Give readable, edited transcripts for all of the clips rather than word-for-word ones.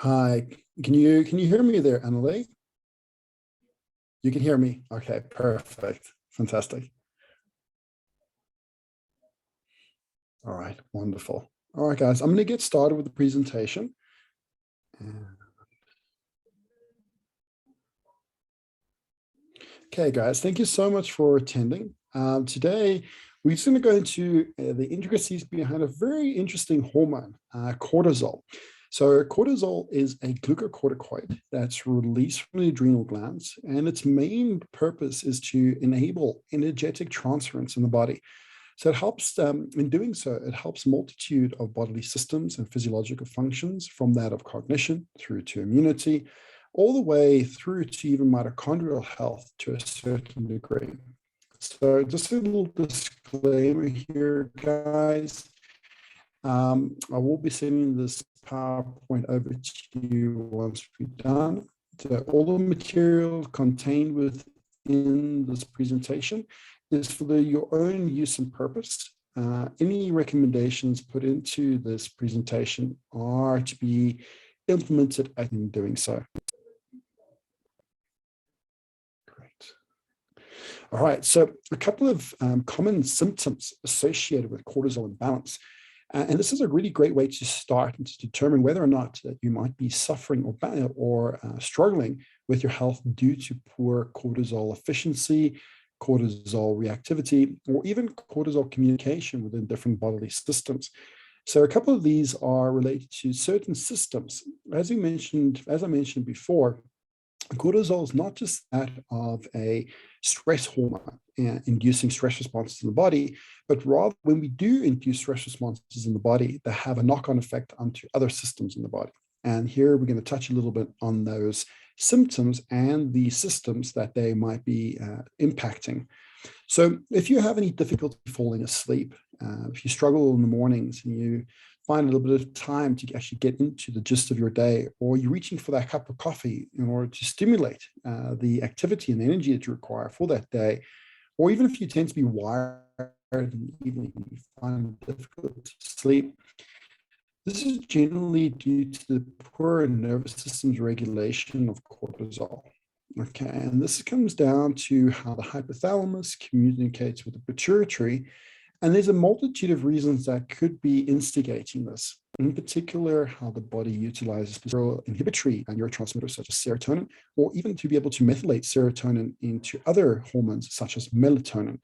Hi, can you hear me there, Annalie? You can hear me. Okay, perfect. Fantastic. All right, wonderful. All right, guys, I'm going to get started with the presentation. Okay, guys, thank you so much for attending. Today, we're just going to go into the intricacies behind a very interesting hormone, cortisol. So cortisol is a glucocorticoid that's released from the adrenal glands, and its main purpose is to enable energetic transference in the body. So it helps, in doing so, it helps a multitude of bodily systems and physiological functions, from that of cognition through to immunity, all the way through to even mitochondrial health to a certain degree. So just a little disclaimer here, guys. I will be sending this PowerPoint over to you once we're done. So all the material contained within this presentation is for your own use and purpose. Any recommendations put into this presentation are to be implemented in doing so. Great. All right, so a couple of common symptoms associated with cortisol imbalance. And this is a really great way to start and to determine whether or not that you might be suffering or struggling with your health due to poor cortisol efficiency, cortisol reactivity, or even cortisol communication within different bodily systems. So a couple of these are related to certain systems. As I mentioned before, cortisol is not just that of a stress hormone inducing stress responses in the body, but rather when we do induce stress responses in the body, they have a knock-on effect onto other systems in the body. And here we're going to touch a little bit on those symptoms and the systems that they might be impacting. So if you have any difficulty falling asleep, if you struggle in the mornings and you find a little bit of time to actually get into the gist of your day, or you're reaching for that cup of coffee in order to stimulate the activity and the energy that you require for that day, or even if you tend to be wired in the evening and you find it difficult to sleep, this is generally due to the poor nervous system's regulation of cortisol. Okay, and this comes down to how the hypothalamus communicates with the pituitary. And there's a multitude of reasons that could be instigating this. In particular, how the body utilizes inhibitory neurotransmitters such as serotonin, or even to be able to methylate serotonin into other hormones such as melatonin.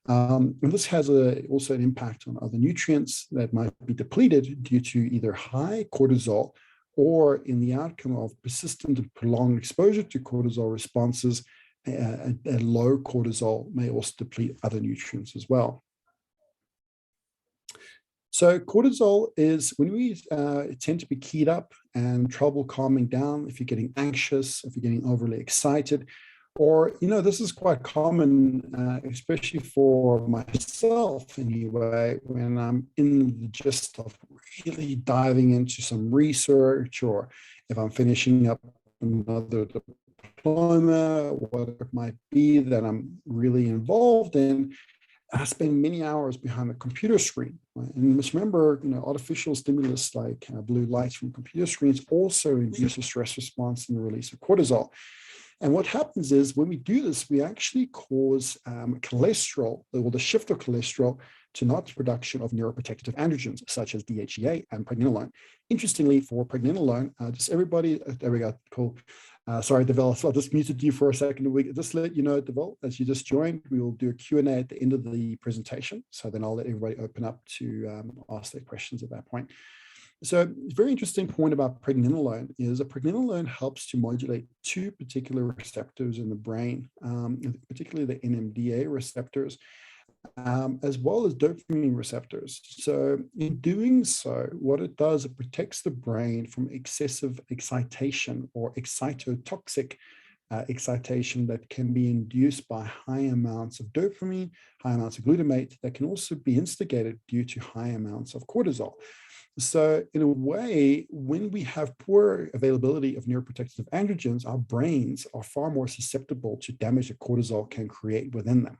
And this has also an impact on other nutrients that might be depleted due to either high cortisol, or in the outcome of persistent and prolonged exposure to cortisol responses, a low cortisol may also deplete other nutrients as well. So cortisol is when we tend to be keyed up and trouble calming down, if you're getting anxious, if you're getting overly excited, or, this is quite common, especially for myself anyway, when I'm in the gist of really diving into some research, or if I'm finishing up another diploma, whatever it might be that I'm really involved in, I spend many hours behind the computer screen. Right? And you must remember, artificial stimulus like blue lights from computer screens also induce a stress response in the release of cortisol. And what happens is when we do this, we actually cause cholesterol, or the shift of cholesterol, to not production of neuroprotective androgens such as DHEA and pregnenolone. Interestingly, for pregnenolone, just everybody, there we go, cool. Sorry, Devel, so I just muted you for a second. Just let you know, Devel, as you just joined, we will do a Q&A at the end of the presentation. So then I'll let everybody open up to ask their questions at that point. So a very interesting point about pregnenolone is that pregnenolone helps to modulate two particular receptors in the brain, particularly the NMDA receptors, as well as dopamine receptors. So in doing so, what it does, it protects the brain from excessive excitation or excitotoxic excitation that can be induced by high amounts of dopamine, high amounts of glutamate, that can also be instigated due to high amounts of cortisol. So in a way, when we have poor availability of neuroprotective androgens, our brains are far more susceptible to damage that cortisol can create within them.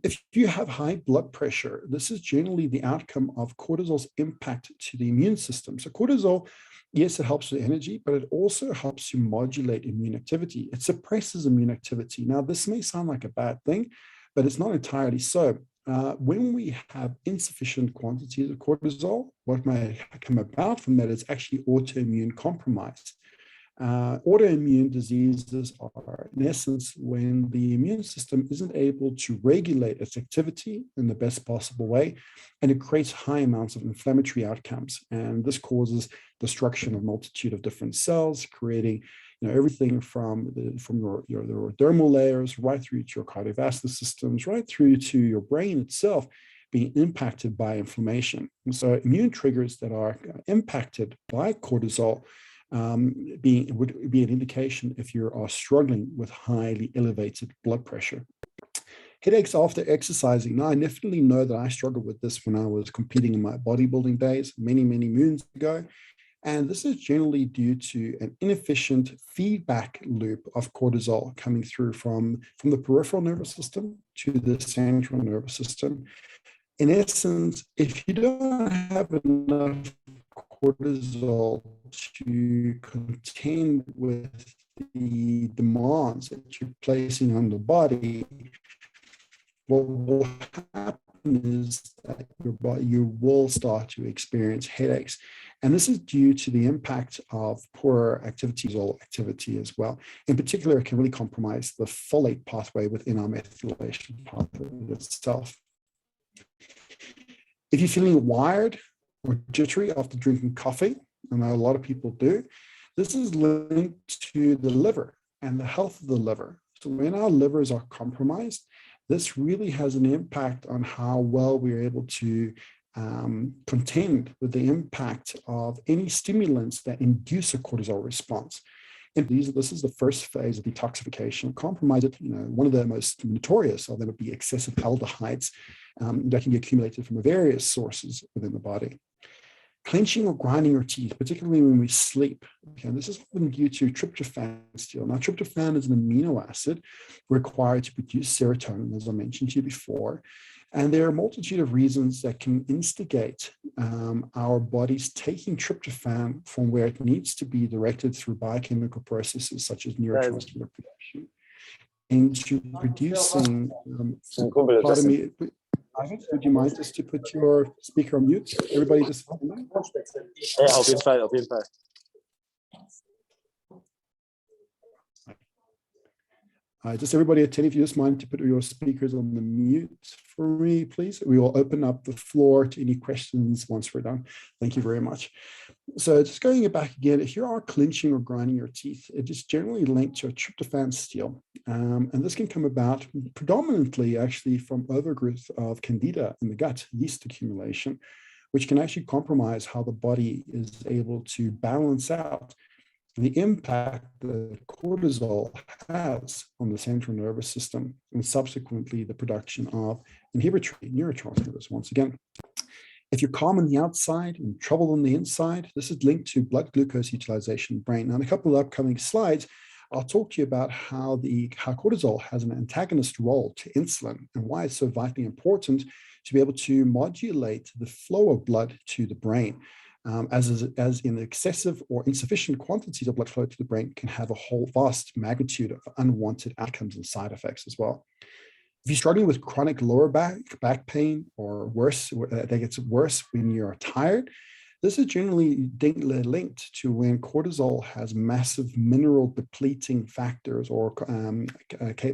If you have high blood pressure, this is generally the outcome of cortisol's impact to the immune system. So cortisol Yes, it helps with energy, but it also helps to modulate immune activity. It suppresses immune activity. Now, this may sound like a bad thing, but it's not entirely so. When we have insufficient quantities of cortisol, what may come about from that is actually autoimmune compromise. Autoimmune diseases are, in essence, when the immune system isn't able to regulate its activity in the best possible way, and it creates high amounts of inflammatory outcomes. And this causes destruction of a multitude of different cells, creating everything from your dermal layers right through to your cardiovascular systems, right through to your brain itself being impacted by inflammation. And so immune triggers that are impacted by cortisol would be an indication if you are struggling with highly elevated blood pressure. Headaches after exercising. Now, I definitely know that I struggled with this when I was competing in my bodybuilding days many, many moons ago. And this is generally due to an inefficient feedback loop of cortisol coming through from the peripheral nervous system to the central nervous system. In essence, if you don't have enough cortisol to contend with the demands that you're placing on the body, what will happen is that you will start to experience headaches. And this is due to the impact of poor activity as well. In particular, it can really compromise the folate pathway within our methylation pathway itself. If you're feeling wired or jittery after drinking coffee, I know a lot of people do, this is linked to the liver and the health of the liver. So when our livers are compromised, this really has an impact on how well we're able to contend with the impact of any stimulants that induce a cortisol response. And this is the first phase of detoxification. Compromise it, one of the most notorious of them would be excessive aldehydes that can be accumulated from various sources within the body. Clenching or grinding your teeth, particularly when we sleep. Okay, this is often due to tryptophan still. Now, tryptophan is an amino acid required to produce serotonin, as I mentioned to you before. And there are a multitude of reasons that can instigate our bodies taking tryptophan from where it needs to be directed through biochemical processes such as neurotransmitter production into producing, pardon me, would you mind just to put your speaker on mute? Everybody just... Ja, auf jeden Fall, auf jeden Fall. Just everybody attentive, if you just mind to put your speakers on the mute for me, please. We will open up the floor to any questions once we're done. Thank you very much. So just going back again, if you are clenching or grinding your teeth, it is generally linked to a tryptophan steal. And this can come about predominantly actually from overgrowth of candida in the gut, yeast accumulation, which can actually compromise how the body is able to balance out the impact that cortisol has on the central nervous system and subsequently the production of inhibitory neurotransmitters once again. If you're calm on the outside and troubled on the inside, this is linked to blood glucose utilization in the brain. Now, in a couple of upcoming slides, I'll talk to you about how cortisol has an antagonist role to insulin and why it's so vitally important to be able to modulate the flow of blood to the brain. As in excessive or insufficient quantities of blood flow to the brain can have a whole vast magnitude of unwanted outcomes and side effects as well. If you're struggling with chronic lower back pain or worse, that gets worse when you're tired, this is generally linked to when cortisol has massive mineral depleting factors or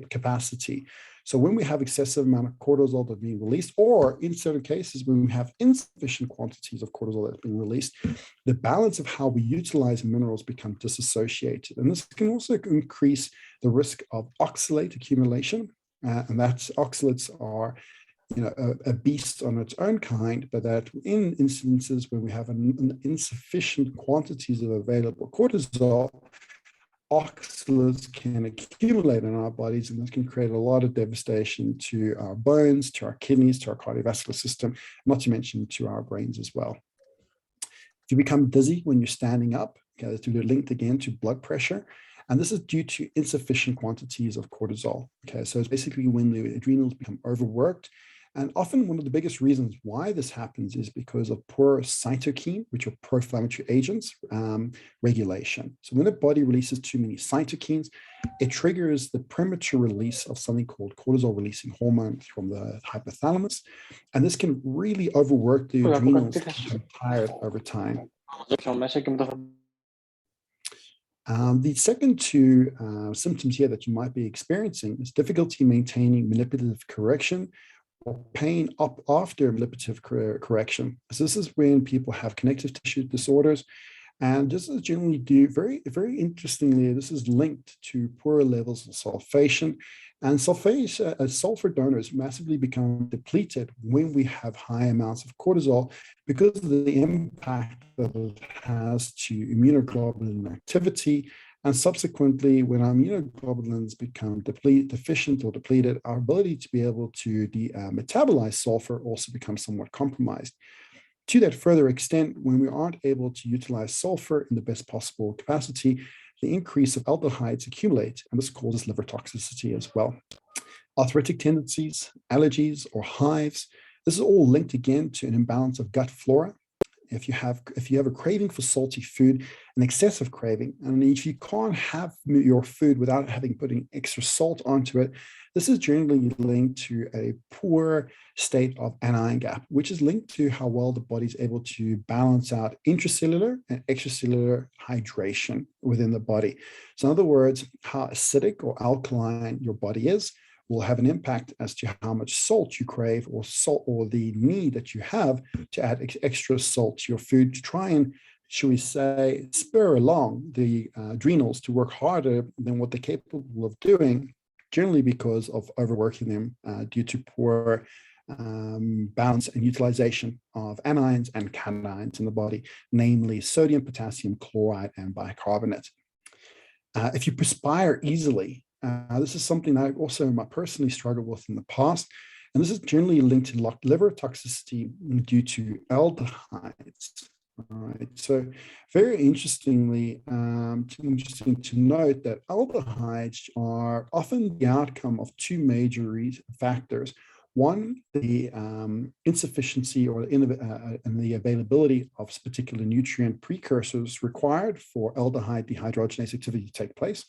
capacity. So when we have excessive amount of cortisol that's being released, or in certain cases, when we have insufficient quantities of cortisol that's being released, the balance of how we utilize minerals become disassociated. And this can also increase the risk of oxalate accumulation. And that's oxalates are a beast on its own kind, but that in instances where we have an insufficient quantities of available cortisol, oxalates can accumulate in our bodies, and this can create a lot of devastation to our bones, to our kidneys, to our cardiovascular system, not to mention to our brains as well. If you become dizzy when you're standing up, okay, that's linked again to blood pressure. And this is due to insufficient quantities of cortisol. Okay, so it's basically when the adrenals become overworked And often one of the biggest reasons why this happens is because of poor cytokine, which are pro-inflammatory agents, regulation. So when the body releases too many cytokines, it triggers the premature release of something called cortisol-releasing hormone from the hypothalamus. And this can really overwork the adrenals and become tired over time. The second two symptoms here that you might be experiencing is difficulty maintaining manipulative correction or pain up after manipulative correction. So this is when people have connective tissue disorders. And this is generally due, very, very interestingly, this is linked to poorer levels of sulfation. And sulfur donors massively become depleted when we have high amounts of cortisol because of the impact that it has to immunoglobulin activity. And subsequently, when our immunoglobulins become deficient or depleted, our ability to be able to metabolize sulfur also becomes somewhat compromised. To that further extent, when we aren't able to utilize sulfur in the best possible capacity, the increase of aldehydes accumulate, and this causes liver toxicity as well. Arthritic tendencies, allergies, or hives, this is all linked again to an imbalance of gut flora. If you have a craving for salty food, an excessive craving, and if you can't have your food without putting extra salt onto it, this is generally linked to a poor state of anion gap, which is linked to how well the body is able to balance out intracellular and extracellular hydration within the body. So in other words, how acidic or alkaline your body is will have an impact as to how much salt you crave or the need that you have to add extra salt to your food to try and, should we say, spur along the adrenals to work harder than what they're capable of doing, generally because of overworking them due to poor balance and utilization of anions and cations in the body, namely sodium, potassium, chloride, and bicarbonate. If you perspire easily, this is something I also personally struggled with in the past, and this is generally linked to liver toxicity due to aldehydes. All right, so very interesting to note that aldehydes are often the outcome of two major factors. One, the insufficiency or and the availability of particular nutrient precursors required for aldehyde dehydrogenase activity to take place.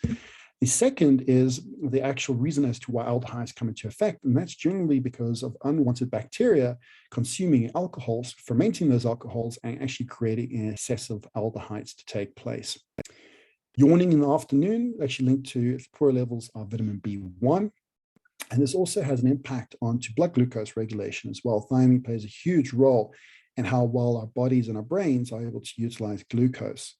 The second is the actual reason as to why aldehydes come into effect, and that's generally because of unwanted bacteria consuming alcohols, fermenting those alcohols, and actually creating excessive aldehydes to take place. Yawning in the afternoon actually linked to poor levels of vitamin B1, and this also has an impact onto blood glucose regulation as well. Thiamine plays a huge role in how well our bodies and our brains are able to utilize glucose.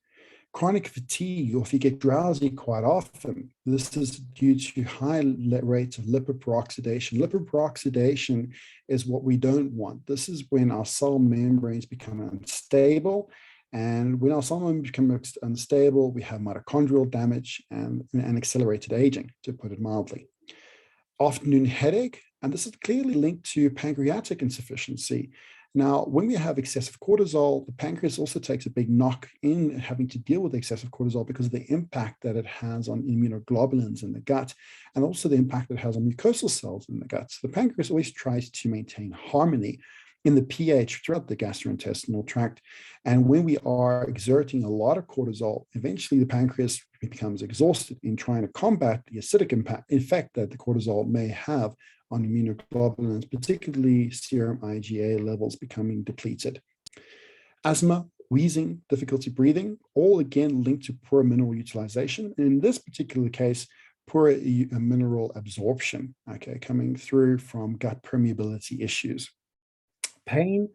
Chronic fatigue, or if you get drowsy quite often, this is due to high rates of lipid peroxidation. Lipid peroxidation is what we don't want. This is when our cell membranes become unstable. And when our cell membranes become unstable, we have mitochondrial damage and accelerated aging, to put it mildly. Afternoon headache, and this is clearly linked to pancreatic insufficiency. Now, when we have excessive cortisol, the pancreas also takes a big knock in having to deal with excessive cortisol because of the impact that it has on immunoglobulins in the gut, and also the impact that it has on mucosal cells in the gut. So the pancreas always tries to maintain harmony in the pH throughout the gastrointestinal tract. And when we are exerting a lot of cortisol, eventually the pancreas becomes exhausted in trying to combat the acidic effect that the cortisol may have on immunoglobulins, particularly serum IgA levels becoming depleted. Asthma, wheezing, difficulty breathing, all again linked to poor mineral utilization. In this particular case, poor mineral absorption, okay, coming through from gut permeability issues. Pain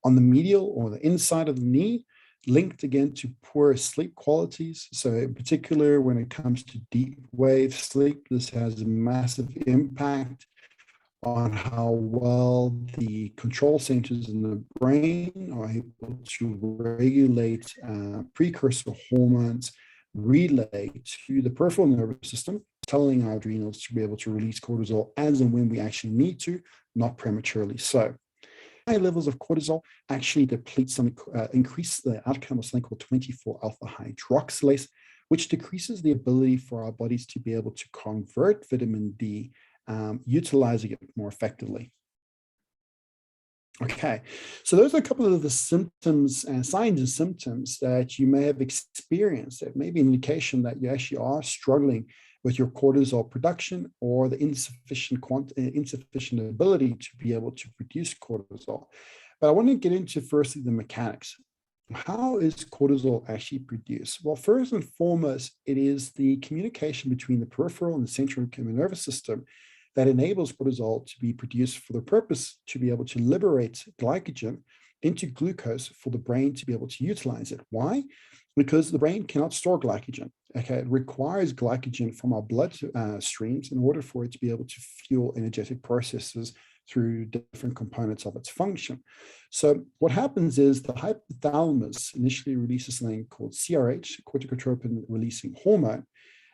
on the medial or the inside of the knee, linked again to poor sleep qualities. So in particular, when it comes to deep wave sleep, this has a massive impact on how well the control centers in the brain are able to regulate precursor hormones relay to the peripheral nervous system, telling our adrenals to be able to release cortisol as and when we actually need to, not prematurely so. High levels of cortisol actually deplete increase the outcome of something called 24-alpha hydroxylase, which decreases the ability for our bodies to be able to convert vitamin D, utilizing it more effectively. Okay, so those are a couple of the symptoms and signs and symptoms that you may have experienced that may be an indication that you actually are struggling with your cortisol production or the insufficient ability to be able to produce cortisol. But I want to get into firstly the mechanics. How is cortisol actually produced? Well, first and foremost, it is the communication between the peripheral and the central nervous system that enables cortisol to be produced for the purpose to be able to liberate glycogen into glucose for the brain to be able to utilize it. Why? Because the brain cannot store glycogen. Okay, it requires glycogen from our blood streams in order for it to be able to fuel energetic processes through different components of its function. So what happens is the hypothalamus initially releases something called CRH, corticotropin releasing hormone.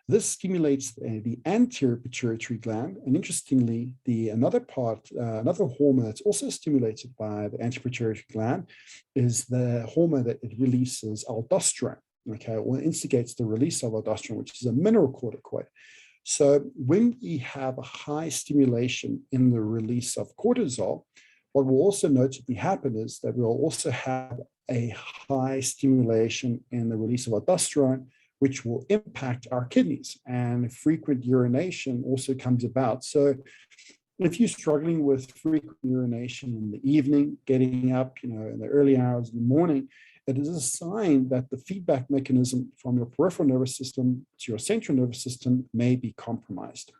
This stimulates the anterior pituitary gland, and interestingly, another hormone that's also stimulated by the anterior pituitary gland is the hormone that it releases aldosterone. Okay, or instigates the release of aldosterone, which is a mineralocorticoid. So when we have a high stimulation in the release of cortisol, what will also notably happen is that we'll also have a high stimulation in the release of aldosterone, which will impact our kidneys, and frequent urination also comes about. So if you're struggling with frequent urination in the evening, getting up, in the early hours of the morning, it is a sign that the feedback mechanism from your peripheral nervous system to your central nervous system may be compromised.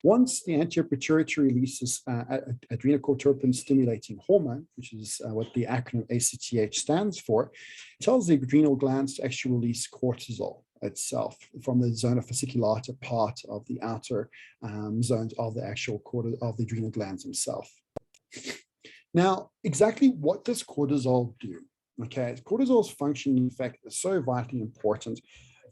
Once the anterior pituitary releases adrenocorticotropic stimulating hormone, which is what the acronym ACTH stands for, it tells the adrenal glands to actually release cortisol itself from the zona fasciculata part of the outer zones of the actual of the adrenal glands themselves. Now, exactly what does cortisol do? Okay, cortisol's function, in fact, is so vitally important.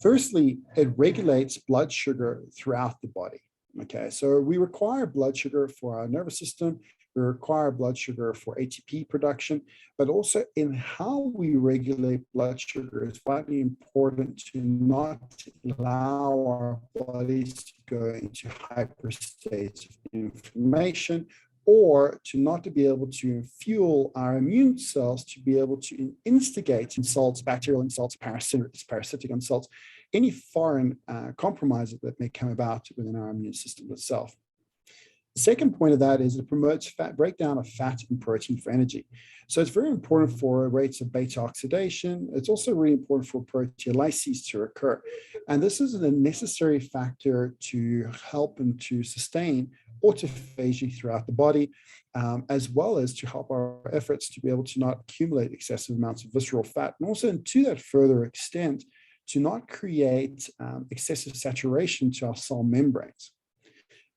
Firstly, it regulates blood sugar throughout the body. Okay, so we require blood sugar for our nervous system. We require blood sugar for ATP production, but also in how we regulate blood sugar, it's vitally important to not allow our bodies to go into hyper states of inflammation, or to not to be able to fuel our immune cells to be able to instigate insults, bacterial insults, parasitic insults, any foreign compromises that may come about within our immune system itself. The second point of that is it promotes breakdown of fat and protein for energy. So it's very important for rates of beta oxidation. It's also really important for proteolysis to occur. And this is a necessary factor to help and to sustain autophagy throughout the body, as well as to help our efforts to be able to not accumulate excessive amounts of visceral fat, and also to that further extent, to not create excessive saturation to our cell membranes.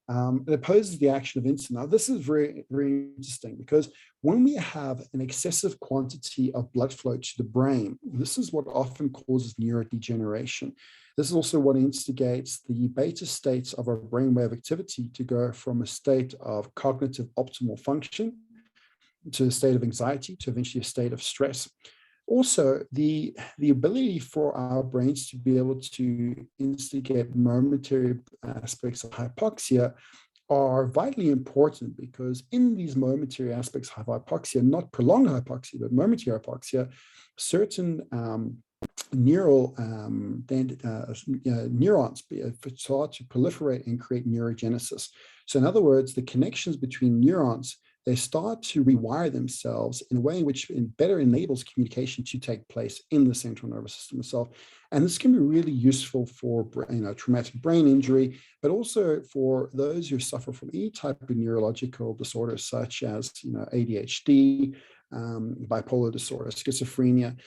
It opposes the action of insulin. Now, this is very, very interesting because when we have an excessive quantity of blood flow to the brain, this is what often causes neurodegeneration. This is also what instigates the beta states of our brainwave activity to go from a state of cognitive optimal function to a state of anxiety to eventually a state of stress. Also, the ability for our brains to be able to instigate momentary aspects of hypoxia are vitally important, because in these momentary aspects of hypoxia, not prolonged hypoxia, but momentary hypoxia, certain neurons start to proliferate and create neurogenesis. So in other words, the connections between neurons, they start to rewire themselves in a way in which it better enables communication to take place in the central nervous system itself. And this can be really useful for traumatic brain injury, but also for those who suffer from any type of neurological disorders such as ADHD, bipolar disorder, schizophrenia.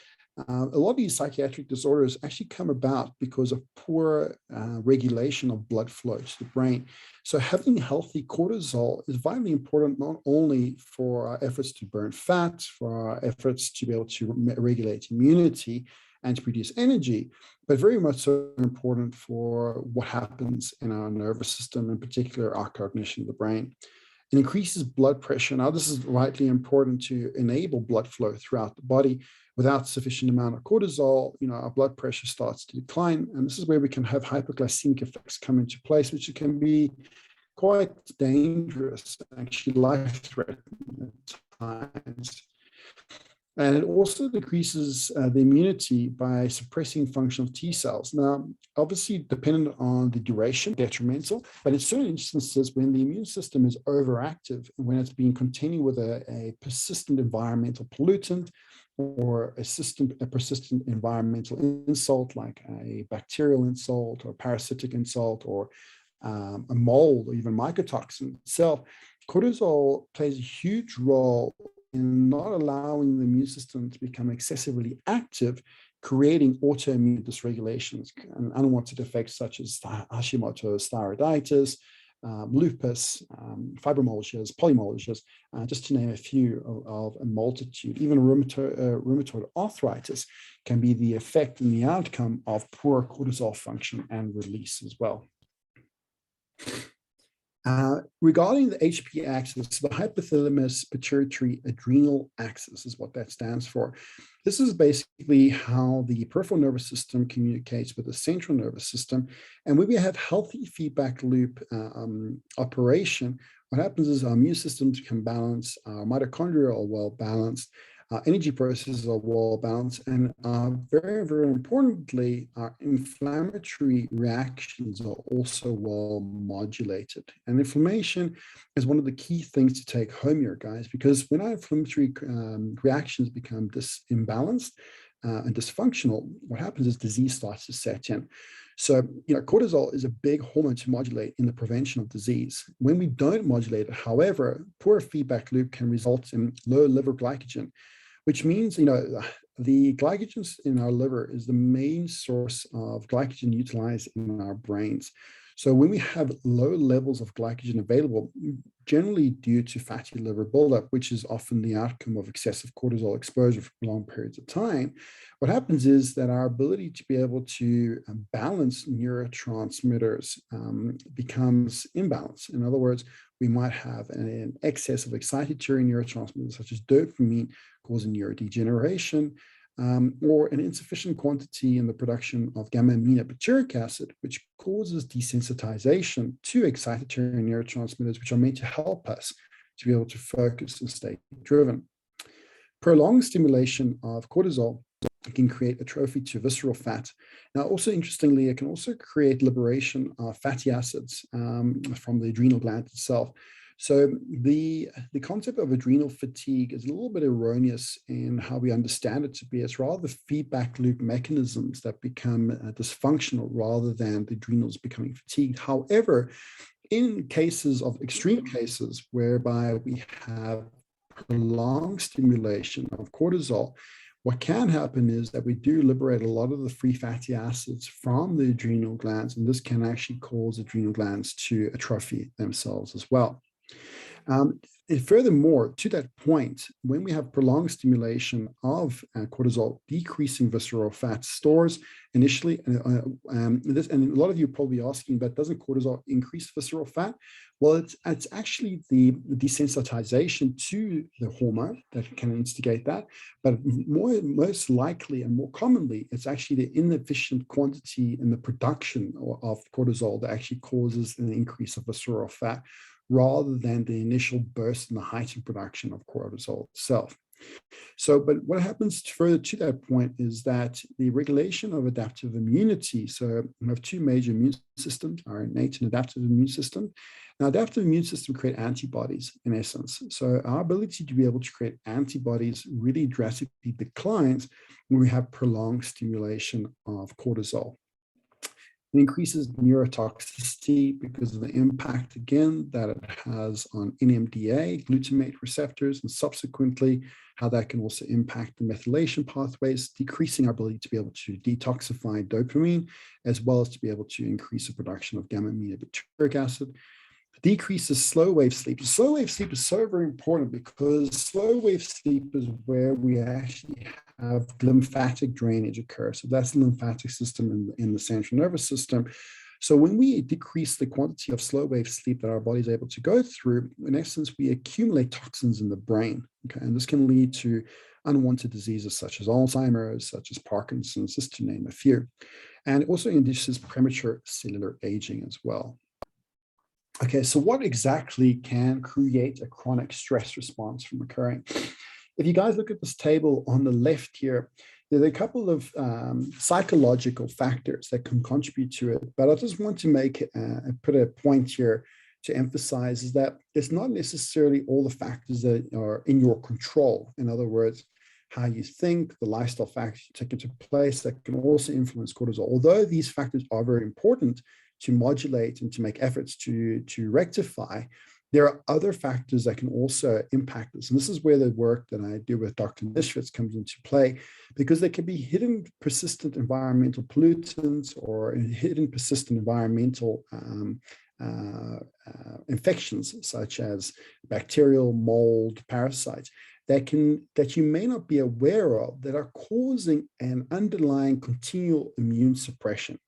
A lot of these psychiatric disorders actually come about because of poor regulation of blood flow to the brain. So having healthy cortisol is vitally important, not only for our efforts to burn fat, for our efforts to be able to regulate immunity and to produce energy, but very much so important for what happens in our nervous system, in particular our cognition of the brain. It increases blood pressure. Now, this is vitally important to enable blood flow throughout the body. Without sufficient amount of cortisol, our blood pressure starts to decline. And this is where we can have hypoglycemic effects come into place, which can be quite dangerous, actually life-threatening at cytokines. And it also decreases the immunity by suppressing function of T cells. Now, obviously, dependent on the duration, detrimental, but in certain instances, when the immune system is overactive, when it's being contending with a persistent environmental pollutant or a persistent environmental insult, like a bacterial insult or parasitic insult or a mold or even mycotoxin itself, cortisol plays a huge role in not allowing the immune system to become excessively active, creating autoimmune dysregulations and unwanted effects such as Hashimoto's thyroiditis, lupus, fibromyalgias, polymyalgias, just to name a few of a multitude. Even rheumatoid arthritis can be the effect and the outcome of poor cortisol function and release as well. Regarding the HP axis, the hypothalamus pituitary adrenal axis is what that stands for. This is basically how the peripheral nervous system communicates with the central nervous system. And when we have healthy feedback loop operation, what happens is our immune systems become balanced, our mitochondria are well balanced, our energy processes are well balanced, and very, very importantly, our inflammatory reactions are also well modulated. And inflammation is one of the key things to take home here, guys, because when our inflammatory reactions become imbalanced and dysfunctional, what happens is disease starts to set in. So, cortisol is a big hormone to modulate in the prevention of disease. When we don't modulate it, however, poor feedback loop can result in low liver glycogen, which means, the glycogen in our liver is the main source of glycogen utilized in our brains. So when we have low levels of glycogen available, generally due to fatty liver buildup, which is often the outcome of excessive cortisol exposure for long periods of time, what happens is that our ability to be able to balance neurotransmitters becomes imbalanced. In other words, we might have an excess of excitatory neurotransmitters such as dopamine causing neurodegeneration, or an insufficient quantity in the production of gamma-aminobutyric acid, which causes desensitization to excitatory neurotransmitters, which are meant to help us to be able to focus and stay driven. Prolonged stimulation of cortisol can create atrophy to visceral fat. Now, also interestingly, it can also create liberation of fatty acids from the adrenal gland itself. So the concept of adrenal fatigue is a little bit erroneous in how we understand it to be. It's rather the feedback loop mechanisms that become dysfunctional rather than the adrenals becoming fatigued. However, in cases of extreme cases whereby we have prolonged stimulation of cortisol, what can happen is that we do liberate a lot of the free fatty acids from the adrenal glands, and this can actually cause adrenal glands to atrophy themselves as well. And furthermore, to that point, when we have prolonged stimulation of cortisol, decreasing visceral fat stores initially, and a lot of you are probably asking, but doesn't cortisol increase visceral fat? Well, it's actually the desensitization to the hormone that can instigate that, but most likely and more commonly, it's actually the inefficient quantity in the production of cortisol that actually causes an increase of visceral fat, rather than the initial burst and the heightened production of cortisol itself. So, but what happens further to that point is that the regulation of adaptive immunity, so we have two major immune systems, our innate and adaptive immune system. Now, adaptive immune system create antibodies in essence. So our ability to be able to create antibodies really drastically declines when we have prolonged stimulation of cortisol. It increases neurotoxicity because of the impact, again, that it has on NMDA, glutamate receptors, and subsequently how that can also impact the methylation pathways, decreasing our ability to be able to detoxify dopamine, as well as to be able to increase the production of gamma-aminobutyric acid. Decreases slow wave sleep. Slow wave sleep is so very important because slow wave sleep is where we actually have lymphatic drainage occur. So that's the lymphatic system in the central nervous system. So when we decrease the quantity of slow wave sleep that our body is able to go through, in essence, we accumulate toxins in the brain. Okay, and this can lead to unwanted diseases such as Alzheimer's, such as Parkinson's, just to name a few. And it also induces premature cellular aging as well. Okay, so what exactly can create a chronic stress response from occurring? If you guys look at this table on the left here, there are a couple of psychological factors that can contribute to it, but I just want to put a point here to emphasize is that it's not necessarily all the factors that are in your control. In other words, how you think, the lifestyle factors you take into place that can also influence cortisol. Although these factors are very important to modulate and to make efforts to rectify, there are other factors that can also impact this. And this is where the work that I do with Dr. Nishvitz comes into play, because there can be hidden persistent environmental pollutants or hidden persistent environmental infections, such as bacterial, mold, parasites, that you may not be aware of, that are causing an underlying continual immune suppression.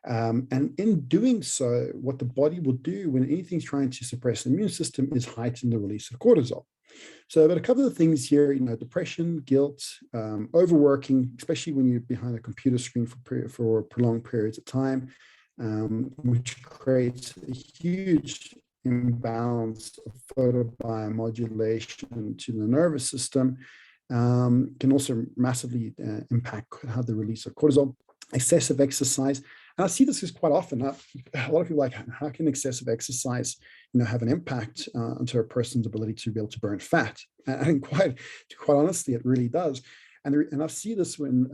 And in doing so, what the body will do when anything's trying to suppress the immune system is heighten the release of cortisol. So, but a couple of things here, depression, guilt, overworking, especially when you're behind a computer screen for prolonged periods of time, which creates a huge imbalance of photobiomodulation to the nervous system, can also massively impact how the release of cortisol. Excessive exercise. And I see this is quite often. A lot of people are like, how can excessive exercise, have an impact onto a person's ability to be able to burn fat? And quite honestly, it really does. And I see this when,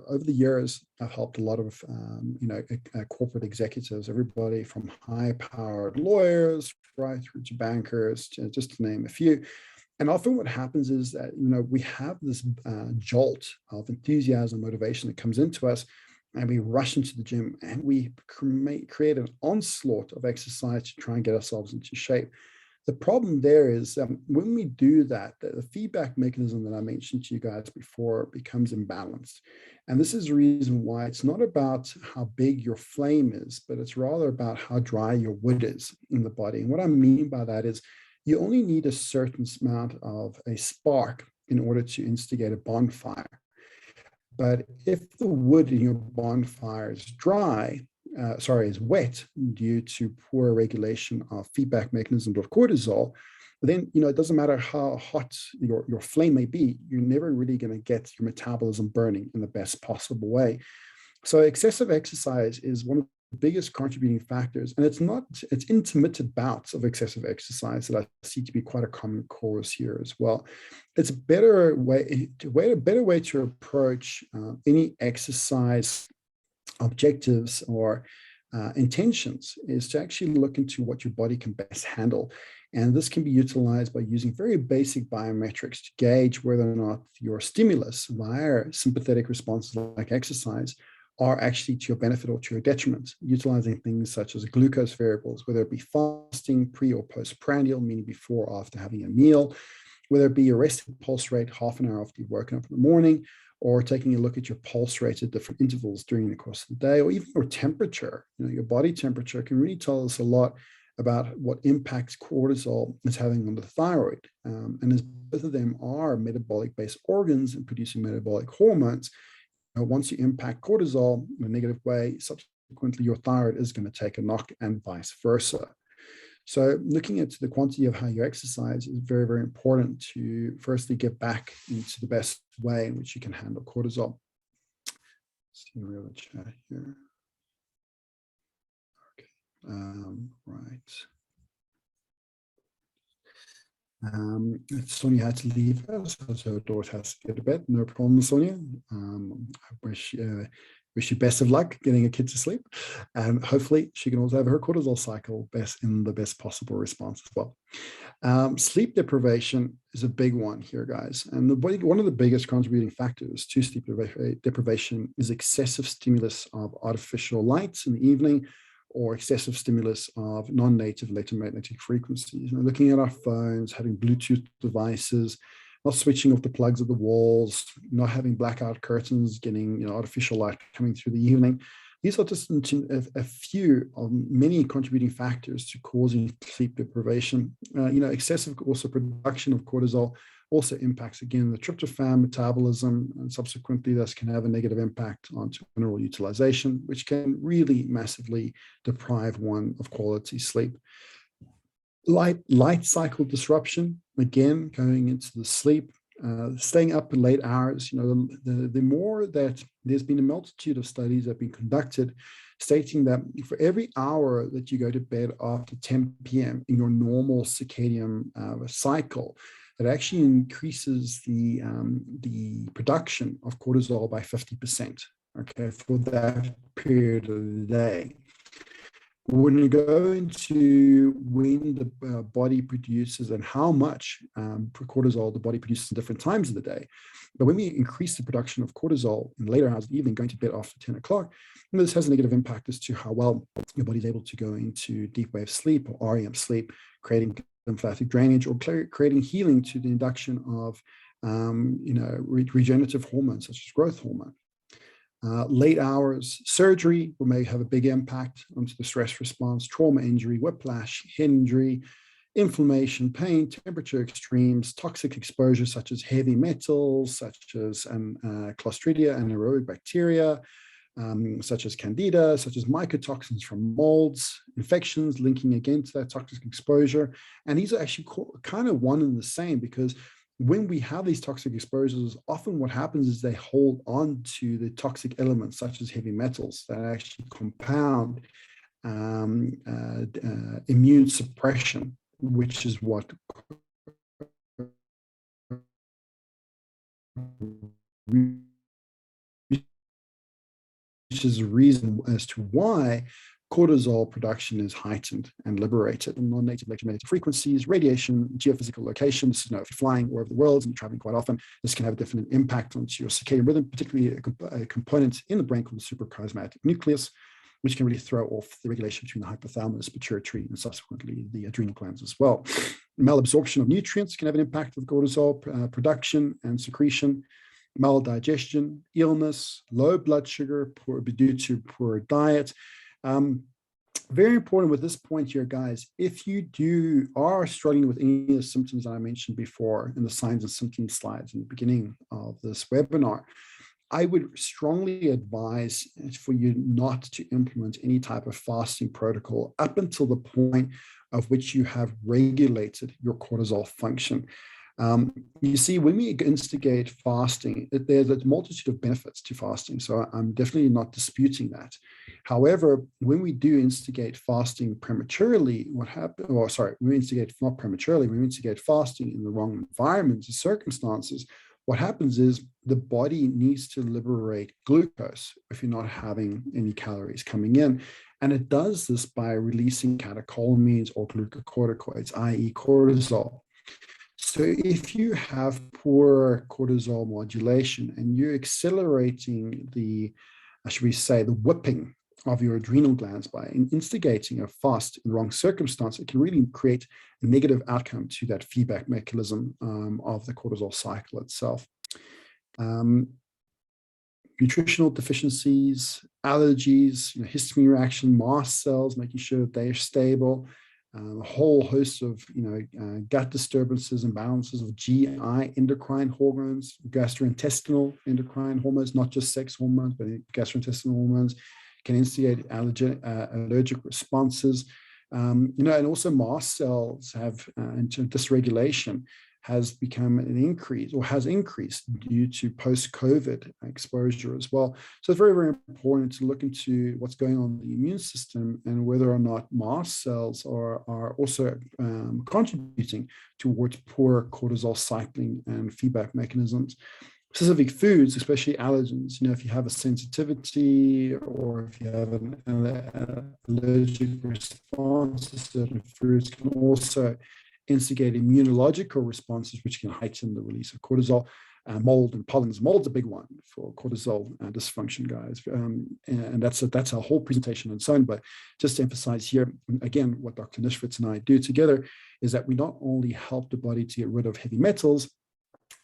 over the years, I've helped a lot of, corporate executives, everybody from high-powered lawyers right through to bankers, just to name a few. And often what happens is that, we have this jolt of enthusiasm, motivation that comes into us, and we rush into the gym and we create an onslaught of exercise to try and get ourselves into shape. The problem there is when we do that, the feedback mechanism that I mentioned to you guys before becomes imbalanced. And this is the reason why it's not about how big your flame is, but it's rather about how dry your wood is in the body. And what I mean by that is you only need a certain amount of a spark in order to instigate a bonfire. But if the wood in your bonfire is is wet due to poor regulation of feedback mechanisms of cortisol, then it doesn't matter how hot your flame may be, you're never really going to get your metabolism burning in the best possible way. So excessive exercise is one of the biggest contributing factors, and it's intermittent bouts of excessive exercise that I see to be quite a common cause here as well. It's a better way to approach any exercise objectives or intentions is to actually look into what your body can best handle. And this can be utilized by using very basic biometrics to gauge whether or not your stimulus via sympathetic responses like exercise are actually to your benefit or to your detriment, utilizing things such as glucose variables, whether it be fasting, pre or postprandial, meaning before or after having a meal, whether it be your resting pulse rate half an hour after you've woken up in the morning, or taking a look at your pulse rate at different intervals during the course of the day, or even your temperature. Your body temperature can really tell us a lot about what impacts cortisol is having on the thyroid. And as both of them are metabolic-based organs and producing metabolic hormones, once you impact cortisol in a negative way, subsequently your thyroid is going to take a knock and vice versa. So looking at the quantity of how you exercise is very, very important to firstly get back into the best way in which you can handle cortisol. Let's see, we have a chat here. Okay, right. Sonia had to leave us, so her daughter has to go to bed. No problem, Sonia. I wish you best of luck getting a kid to sleep, and hopefully she can also have her cortisol cycle in the best possible response as well. Sleep deprivation is a big one here, guys, and one of the biggest contributing factors to sleep deprivation is excessive stimulus of artificial lights in the evening, or excessive stimulus of non-native electromagnetic frequencies. Looking at our phones, having Bluetooth devices, not switching off the plugs of the walls, not having blackout curtains, getting artificial light coming through the evening. These are just a few of many contributing factors to causing sleep deprivation. Excessive also production of cortisol also impacts, again, the tryptophan metabolism, and subsequently this can have a negative impact onto mineral utilization, which can really massively deprive one of quality sleep. Light cycle disruption, again, going into the sleep, staying up in late hours. The more that there's been a multitude of studies that have been conducted stating that for every hour that you go to bed after 10 p.m. in your normal circadian cycle, that actually increases the production of cortisol by 50%, okay, for that period of the day. When you go into when the body produces and how much cortisol the body produces in different times of the day, but when we increase the production of cortisol in later hours of the evening, going to bed after 10 o'clock, this has a negative impact as to how well your body is able to go into deep wave sleep or REM sleep, creating lymphatic drainage or creating healing to the induction of regenerative hormones such as growth hormone. Late hours surgery may have a big impact onto the stress response, trauma injury, whiplash, head injury, inflammation, pain, temperature extremes, toxic exposure such as heavy metals, such as clostridia and anaerobic bacteria, such as candida, such as mycotoxins from molds, infections linking again to that toxic exposure. And these are actually kind of one and the same, because when we have these toxic exposures, often what happens is they hold on to the toxic elements, such as heavy metals, that actually compound immune suppression, which is what which is the reason as to why cortisol production is heightened and liberated in non-native electromagnetic frequencies, radiation, geophysical locations. If you're flying all over the world and traveling quite often, this can have a definite impact onto your circadian rhythm, particularly a component in the brain called the suprachiasmatic nucleus, which can really throw off the regulation between the hypothalamus, pituitary, and subsequently the adrenal glands as well. Malabsorption of nutrients can have an impact of cortisol production and secretion. Maldigestion, illness, low blood sugar due to poor diet. Very important with this point here, guys, if you are struggling with any of the symptoms that I mentioned before in the signs and symptoms slides in the beginning of this webinar, I would strongly advise for you not to implement any type of fasting protocol up until the point of which you have regulated your cortisol function. You see, when we instigate fasting, there's a multitude of benefits to fasting. So I'm definitely not disputing that. However, when we do instigate fasting prematurely, when we instigate fasting in the wrong environments and circumstances, what happens is the body needs to liberate glucose if you're not having any calories coming in. And it does this by releasing catecholamines or glucocorticoids, i.e. cortisol. So if you have poor cortisol modulation and you're accelerating the whipping of your adrenal glands by instigating a fast in the wrong circumstance, it can really create a negative outcome to that feedback mechanism of the cortisol cycle itself. Nutritional deficiencies, allergies, histamine reaction, mast cells, making sure that they are stable. A whole host of gut disturbances, imbalances of GI endocrine hormones, gastrointestinal endocrine hormones, not just sex hormones, but gastrointestinal hormones, can instigate allergic responses. And also mast cells have dysregulation has become an increase or has increased due to post-COVID exposure as well. So it's very, very important to look into what's going on in the immune system and whether or not mast cells are also contributing towards poor cortisol cycling and feedback mechanisms. Specific foods, especially allergens, if you have a sensitivity or if you have an allergic response to certain foods, can also instigate immunological responses, which can heighten the release of cortisol. Mold and pollens. Mold's a big one for cortisol dysfunction, guys. And that's a whole presentation on its own. But just to emphasize here, again, what Dr. Nishvitz and I do together is that we not only help the body to get rid of heavy metals,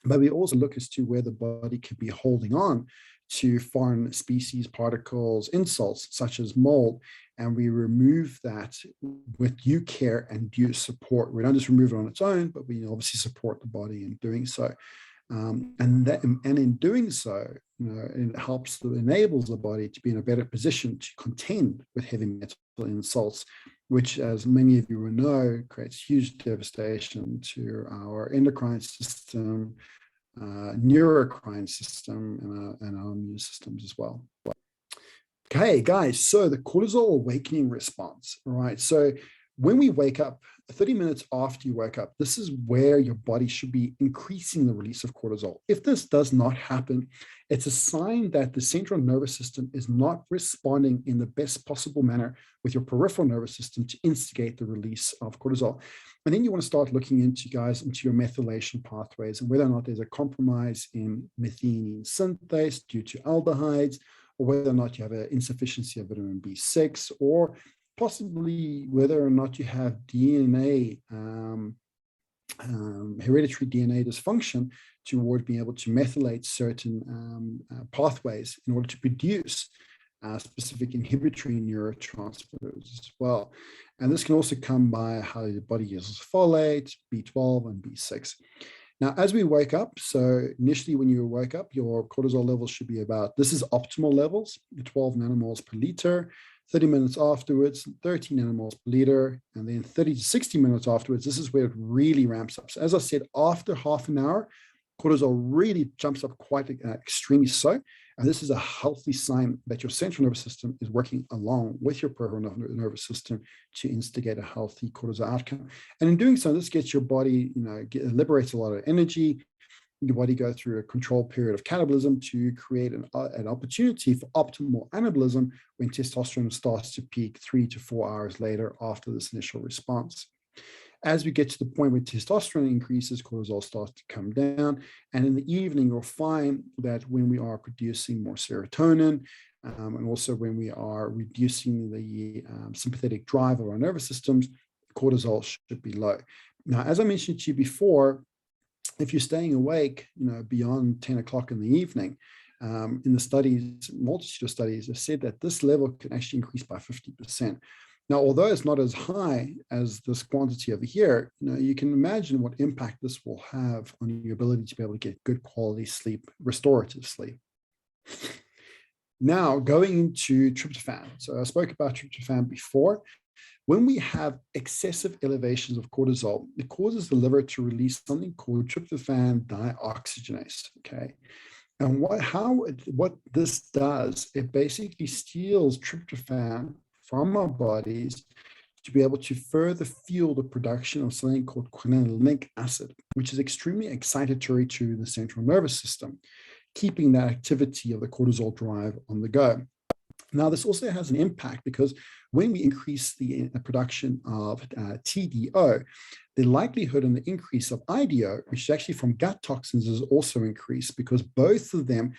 but we also look as to where the body could be holding on to foreign species, particles, insults, such as mold, and we remove that with due care and due support. We don't just remove it on its own, but we obviously support the body in doing so. And in doing so, it enables the body to be in a better position to contend with heavy metal insults which, as many of you will know, creates huge devastation to our endocrine system, neurocrine system, and our immune systems as well. Okay, guys, so the cortisol awakening response, right? So when we wake up, 30 minutes after you wake up, this is where your body should be increasing the release of cortisol. If this does not happen, it's a sign that the central nervous system is not responding in the best possible manner with your peripheral nervous system to instigate the release of cortisol. And then you want to start looking into, guys, into your methylation pathways and whether or not there's a compromise in methionine synthase due to aldehydes, or whether or not you have an insufficiency of vitamin B6, or possibly whether or not you have DNA, hereditary DNA dysfunction toward being able to methylate certain pathways in order to produce specific inhibitory neurotransmitters as well. And this can also come by how the body uses folate, B12, and B6. Now, as we wake up, so initially when you wake up, your cortisol levels should be about, this is optimal levels, 12 nanomoles per liter. 30 minutes afterwards, 13 nanomoles per liter, and then 30 to 60 minutes afterwards, this is where it really ramps up. So as I said, after half an hour, cortisol really jumps up quite extremely so. And this is a healthy sign that your central nervous system is working along with your peripheral nervous system to instigate a healthy cortisol outcome. And in doing so, this gets your body, liberates a lot of energy. Your body goes through a controlled period of catabolism to create an opportunity for optimal anabolism when testosterone starts to peak 3 to 4 hours later after this initial response. As we get to the point where testosterone increases, cortisol starts to come down. And in the evening, you'll find that when we are producing more serotonin, and also when we are reducing the sympathetic drive of our nervous systems, cortisol should be low. Now, as I mentioned to you before, if you're staying awake, beyond 10 o'clock in the evening, in the studies, multitude of studies have said that this level can actually increase by 50%. Now, although it's not as high as this quantity over here, you can imagine what impact this will have on your ability to be able to get good quality sleep, restorative sleep. Now, going into tryptophan. So I spoke about tryptophan before. When we have excessive elevations of cortisol, it causes the liver to release something called tryptophan dioxygenase, okay? And what this does, it basically steals tryptophan from our bodies to be able to further fuel the production of something called quinolinic acid, which is extremely excitatory to the central nervous system, keeping that activity of the cortisol drive on the go. Now, this also has an impact because when we increase the production of TDO, the likelihood and the increase of IDO, which is actually from gut toxins, is also increased because both of them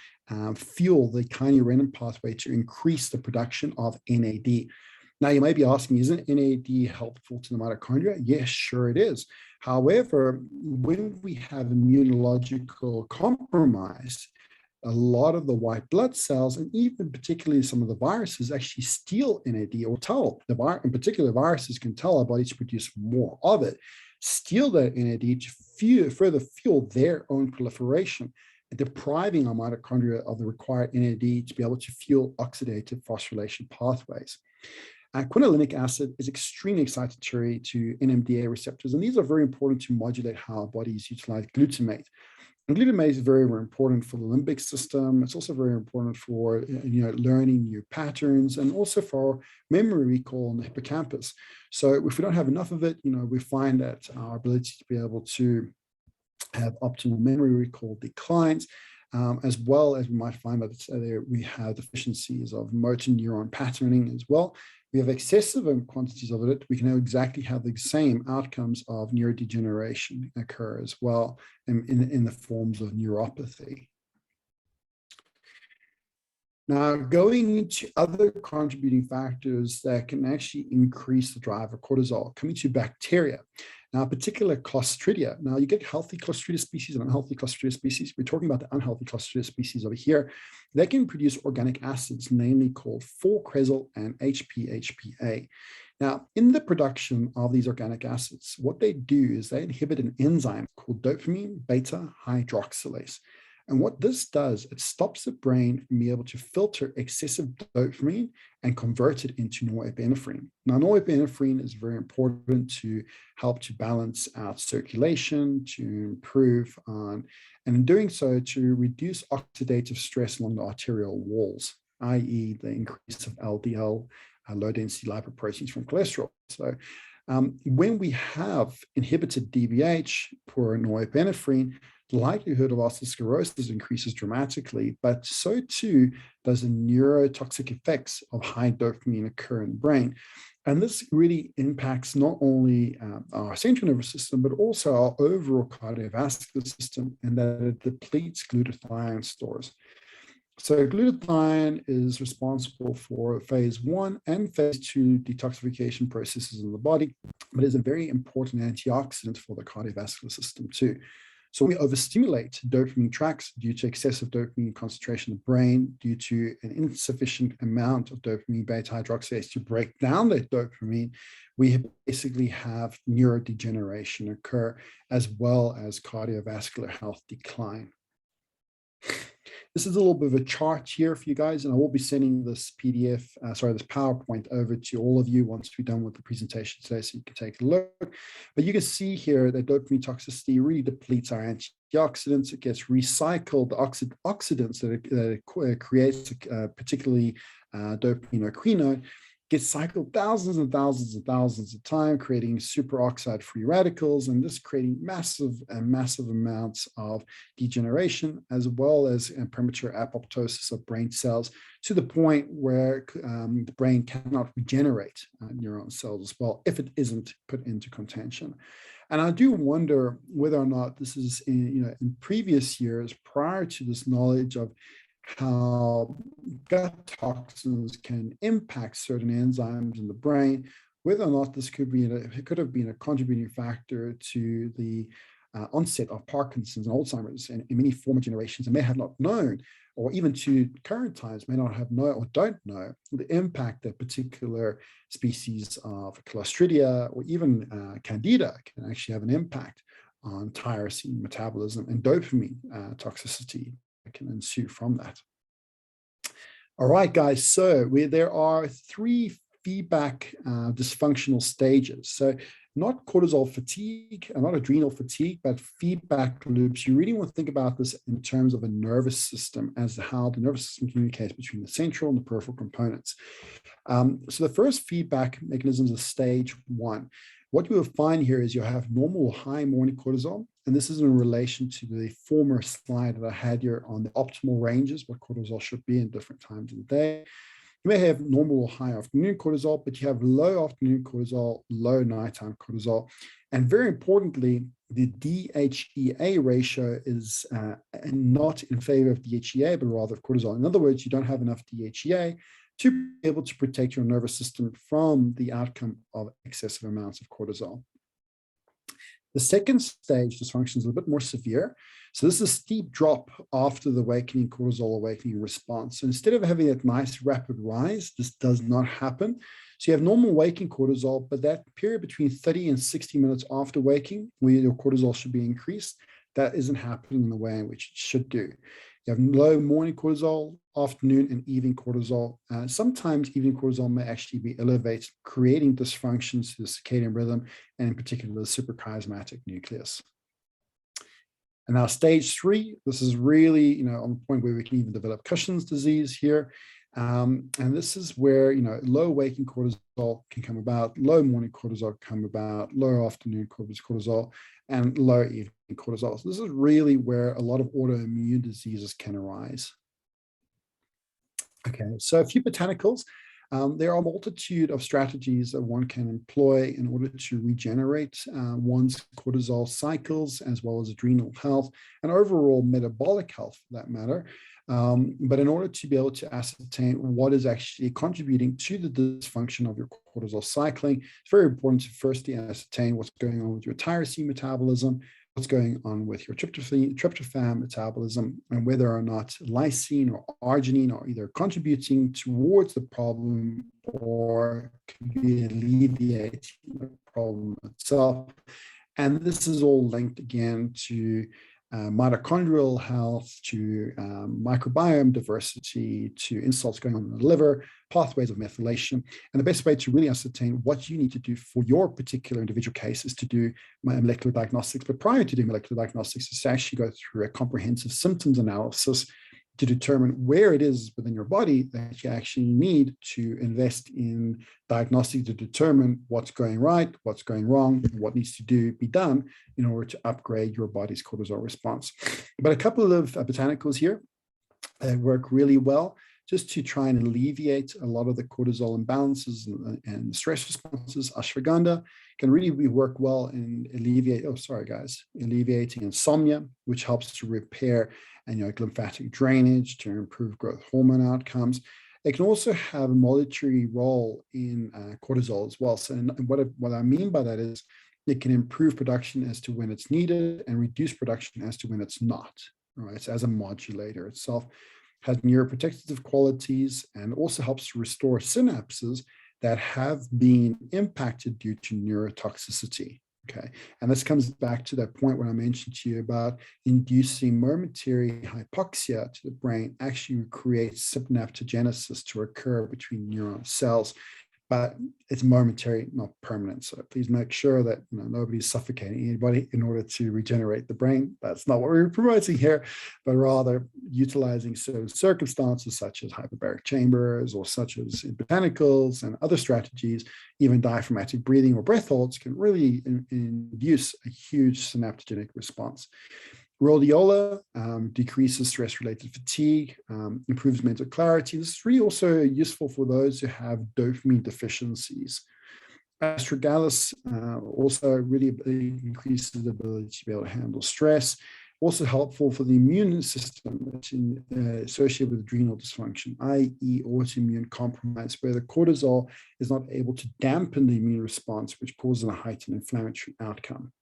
fuel the kynurenine pathway to increase the production of NAD. Now, you may be asking, isn't NAD helpful to the mitochondria? Yes, sure it is. However, when we have immunological compromise, a lot of the white blood cells, and even particularly some of the viruses, actually steal NAD or tell, in particular, viruses can tell our body to produce more of it, steal that NAD to further fuel their own proliferation, and depriving our mitochondria of the required NAD to be able to fuel oxidative phosphorylation pathways. Quinolinic acid is extremely excitatory to NMDA receptors, and these are very important to modulate how our bodies utilize glutamate. And glutamate is very, very important for the limbic system. It's also very important for learning new patterns and also for memory recall in the hippocampus. So if we don't have enough of it, we find that our ability to be able to have optimal memory recall declines, as well as we might find that we have deficiencies of motor neuron patterning as well. We have excessive quantities of it, we can now exactly have the same outcomes of neurodegeneration occur as well in the forms of neuropathy. Now, going into other contributing factors that can actually increase the drive of cortisol, coming to bacteria. Now, particular Clostridia. Now, you get healthy Clostridia species and unhealthy Clostridia species. We're talking about the unhealthy Clostridia species over here. They can produce organic acids, namely called 4-cresol and HPHPA. Now, in the production of these organic acids, what they do is they inhibit an enzyme called dopamine beta hydroxylase. And what this does, it stops the brain from being able to filter excessive dopamine and convert it into norepinephrine. Now, norepinephrine is very important to help to balance out circulation, to improve on, and in doing so, to reduce oxidative stress along the arterial walls, i.e. the increase of LDL, low-density lipoproteins from cholesterol. So when we have inhibited DBH, poor norepinephrine, the likelihood of atherosclerosis increases dramatically, but so too does the neurotoxic effects of high dopamine occur in the brain. And this really impacts not only our central nervous system, but also our overall cardiovascular system, and that it depletes glutathione stores. So glutathione is responsible for phase 1 and phase 2 detoxification processes in the body, but is a very important antioxidant for the cardiovascular system too. So we overstimulate dopamine tracts due to excessive dopamine concentration in the brain, due to an insufficient amount of dopamine beta hydroxylase to break down that dopamine. We basically have neurodegeneration occur, as well as cardiovascular health decline. This is a little bit of a chart here for you guys, and I will be sending this PDF, this PowerPoint over to all of you once we're done with the presentation today, so you can take a look. But you can see here that dopamine toxicity really depletes our antioxidants. It gets recycled. The oxidants that it creates, particularly dopamine or quinone, gets cycled thousands and thousands and thousands of times, creating superoxide free radicals, and this creating massive amounts of degeneration, as well as premature apoptosis of brain cells, to the point where the brain cannot regenerate neuron cells as well if it isn't put into contention. And I do wonder whether or not this is in previous years, prior to this knowledge of how gut toxins can impact certain enzymes in the brain, whether or not this could have been a contributing factor to the onset of Parkinson's and Alzheimer's in many former generations, and may have not known, or even to current times may not have known or don't know the impact that particular species of Clostridia or even Candida can actually have an impact on tyrosine metabolism and dopamine toxicity can ensue from that. All right, guys, so there are 3 feedback dysfunctional stages. So not cortisol fatigue, not adrenal fatigue, but feedback loops. You really want to think about this in terms of a nervous system, as to how the nervous system communicates between the central and the peripheral components. So the first feedback mechanisms is stage 1. What you will find here is you'll have normal high morning cortisol, and this is in relation to the former slide that I had here on the optimal ranges, what cortisol should be in different times of the day. You may have normal or high afternoon cortisol, but you have low afternoon cortisol, low nighttime cortisol. And very importantly, the DHEA ratio is not in favor of DHEA, but rather of cortisol. In other words, you don't have enough DHEA to be able to protect your nervous system from the outcome of excessive amounts of cortisol. The second stage dysfunction is a little bit more severe. So this is a steep drop after the awakening cortisol awakening response. So instead of having that nice rapid rise, this does not happen. So you have normal waking cortisol, but that period between 30 and 60 minutes after waking, where your cortisol should be increased, that isn't happening in the way in which it should do. You have low morning cortisol, afternoon and evening cortisol. Sometimes evening cortisol may actually be elevated, creating dysfunctions to the circadian rhythm, and in particular the suprachiasmatic nucleus. And now stage 3, this is really, on the point where we can even develop Cushing's disease here. And this is where, low waking cortisol can come about, low morning cortisol come about, low afternoon cortisol, and low evening cortisol. So this is really where a lot of autoimmune diseases can arise. Okay, so a few botanicals. There are a multitude of strategies that one can employ in order to regenerate one's cortisol cycles, as well as adrenal health and overall metabolic health for that matter. But in order to be able to ascertain what is actually contributing to the dysfunction of your cortisol cycling, it's very important to firstly ascertain what's going on with your tyrosine metabolism, what's going on with your tryptophan metabolism, and whether or not lysine or arginine are either contributing towards the problem or can be alleviating the problem itself. And this is all linked again to mitochondrial health, to microbiome diversity, to insults going on in the liver, pathways of methylation. And the best way to really ascertain what you need to do for your particular individual case is to do molecular diagnostics. But prior to doing molecular diagnostics, is to actually go through a comprehensive symptoms analysis to determine where it is within your body that you actually need to invest in diagnostic to determine what's going right, what's going wrong, and what needs to be done in order to upgrade your body's cortisol response. But a couple of botanicals here that work really well just to try and alleviate a lot of the cortisol imbalances and stress responses. Ashwagandha can really work well in alleviating insomnia, which helps to repair lymphatic drainage, to improve growth hormone outcomes. It can also have a modulatory role in cortisol as well. So what I mean by that is it can improve production as to when it's needed and reduce production as to when it's not. All right, so as a modulator itself, has neuroprotective qualities and also helps to restore synapses that have been impacted due to neurotoxicity. Okay, and this comes back to that point when I mentioned to you about inducing momentary hypoxia to the brain actually creates synaptogenesis to occur between neuron cells, but it's momentary, not permanent. So please make sure that nobody's suffocating anybody in order to regenerate the brain. That's not what we're promoting here, but rather utilizing certain circumstances such as hyperbaric chambers or such as in botanicals and other strategies, even diaphragmatic breathing or breath holds can really induce a huge synaptogenic response. Rhodiola decreases stress-related fatigue, improves mental clarity. This is really also useful for those who have dopamine deficiencies. Astragalus also really increases the ability to be able to handle stress. Also helpful for the immune system, which is associated with adrenal dysfunction, i.e. autoimmune compromise, where the cortisol is not able to dampen the immune response, which causes a heightened inflammatory outcome.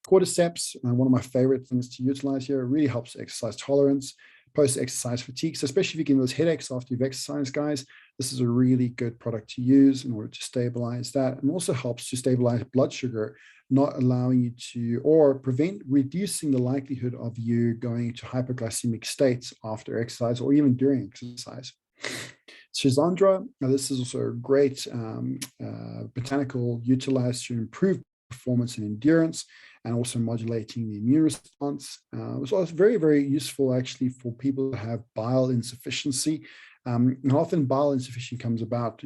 Cordyceps, one of my favorite things to utilize here, really helps exercise tolerance, post-exercise fatigue. So especially if you get those headaches after you've exercised, guys, this is a really good product to use in order to stabilize that, and also helps to stabilize blood sugar, not allowing you to, or reducing the likelihood of you going into hypoglycemic states after exercise or even during exercise. Schizandra, now this is also a great botanical utilized to improve performance and endurance, and also modulating the immune response. It's also very, very useful actually for people who have bile insufficiency. And often bile insufficiency comes about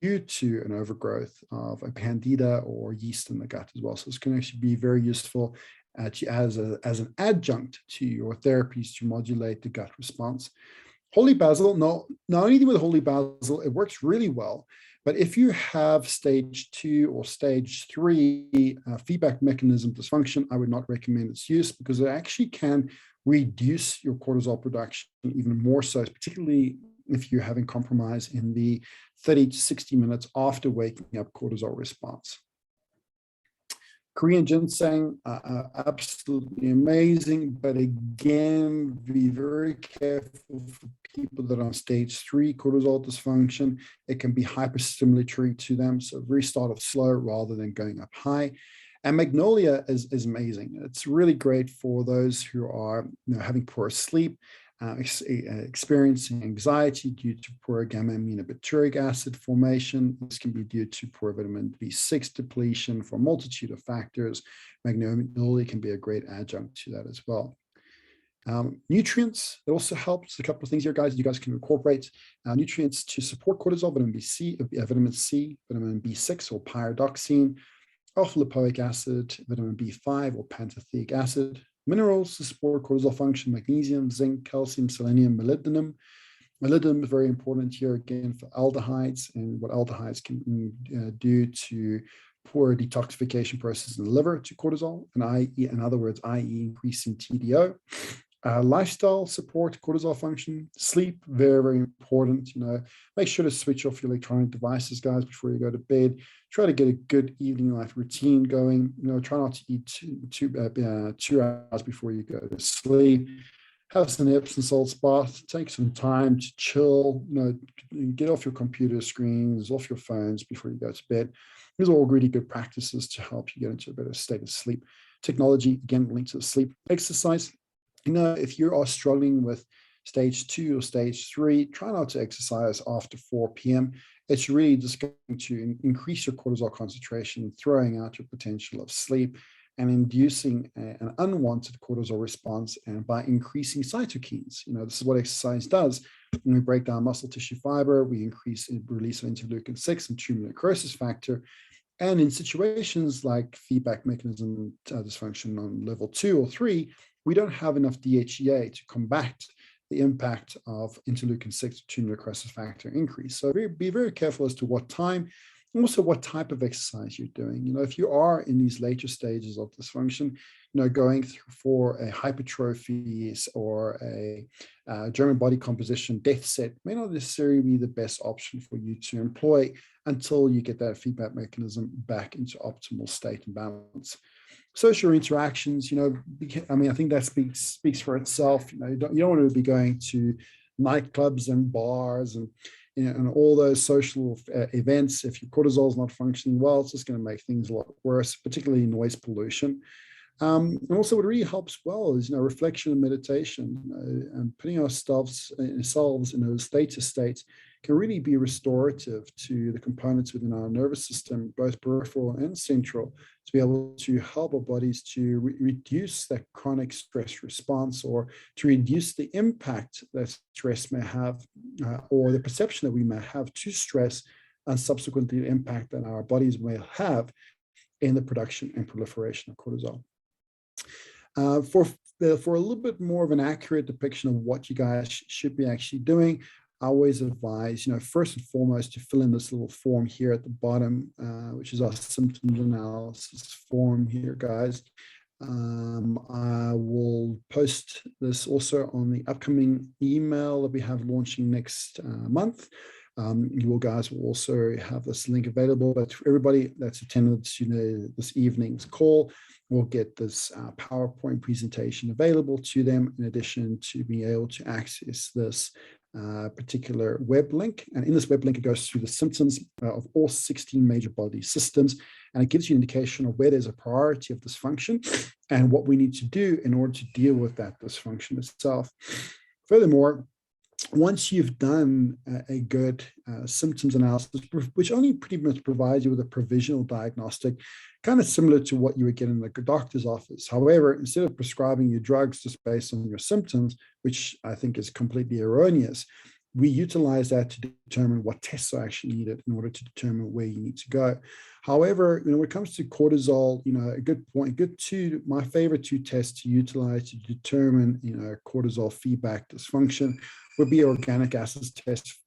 due to an overgrowth of a candida or yeast in the gut as well. So this can actually be very useful as an adjunct to your therapies to modulate the gut response. Holy basil, not anything with holy basil, it works really well. But if you have stage 2 or stage 3 feedback mechanism dysfunction, I would not recommend its use because it actually can reduce your cortisol production even more so, particularly if you're having compromise in the 30 to 60 minutes after waking up cortisol response. Korean ginseng, absolutely amazing, but again, be very careful for people that are on stage 3 cortisol dysfunction. It can be hyperstimulatory to them, so very start off slow rather than going up high. And magnolia is amazing. It's really great for those who are having poor sleep, experiencing anxiety due to poor gamma-aminobutyric acid formation. This can be due to poor vitamin B6 depletion for a multitude of factors. Magnolia can be a great adjunct to that as well. Nutrients, it also helps. A couple of things here, guys, you guys can incorporate nutrients to support cortisol, vitamin C, vitamin B6 or pyridoxine, alpha-lipoic acid, vitamin B5 or pantothenic acid, minerals to support cortisol function, magnesium, zinc, calcium, selenium, molybdenum. Molybdenum is very important here again for aldehydes and what aldehydes can do to poor detoxification process in the liver to cortisol, and in other words, i.e. increasing TDO. Lifestyle support cortisol function, sleep, very, very important. Make sure to switch off your electronic devices, guys, before you go to bed. Try to get a good evening life routine going. Try not to eat 2 hours before you go to sleep. Have some Epsom salt bath. Take some time to chill. Get off your computer screens, off your phones before you go to bed. These are all really good practices to help you get into a better state of sleep. technology, again, linked to sleep. Exercise, if you are struggling with stage 2 or stage 3, try not to exercise after 4 p.m. It's really just going to increase your cortisol concentration, throwing out your potential of sleep and inducing an unwanted cortisol response, and by increasing cytokines. This is what exercise does. When we break down muscle tissue fiber, we increase the release of interleukin-6 and tumor necrosis factor. And in situations like feedback mechanism dysfunction on level 2 or 3, we don't have enough DHEA to combat the impact of interleukin-6 tumor necrosis factor increase. So be very careful as to what time, and also what type of exercise you're doing. If you are in these later stages of dysfunction, going through for a hypertrophy or a German body composition deficit may not necessarily be the best option for you to employ until you get that feedback mechanism back into optimal state and balance. Social interactions, I think that speaks for itself. You don't want to be going to nightclubs and bars and all those social events. If your cortisol is not functioning well, it's just going to make things a lot worse, particularly noise pollution. And also what really helps well is, reflection and meditation, and putting ourselves in those theta states can really be restorative to the components within our nervous system, both peripheral and central, to be able to help our bodies to reduce that chronic stress response, or to reduce the impact that stress may have, or the perception that we may have to stress, and subsequently the impact that our bodies may have in the production and proliferation of cortisol. For a little bit more of an accurate depiction of what you guys should be actually doing, I always advise, first and foremost, to fill in this little form here at the bottom, which is our symptoms analysis form here, guys. I will post this also on the upcoming email that we have launching next month. You guys will also have this link available, but for everybody that's attended this evening's call, will get this PowerPoint presentation available to them, in addition to being able to access this particular web link. And in this web link, it goes through the symptoms of all 16 major body systems, and it gives you an indication of where there's a priority of dysfunction and what we need to do in order to deal with that dysfunction itself. Furthermore, once you've done a good symptoms analysis, which only pretty much provides you with a provisional diagnostic, kind of similar to what you would get in the doctor's office. However, instead of prescribing you drugs just based on your symptoms, which I think is completely erroneous, we utilize that to determine what tests are actually needed in order to determine where you need to go. However, when it comes to cortisol, my favorite 2 tests to utilize to determine, cortisol feedback dysfunction would be organic acids test,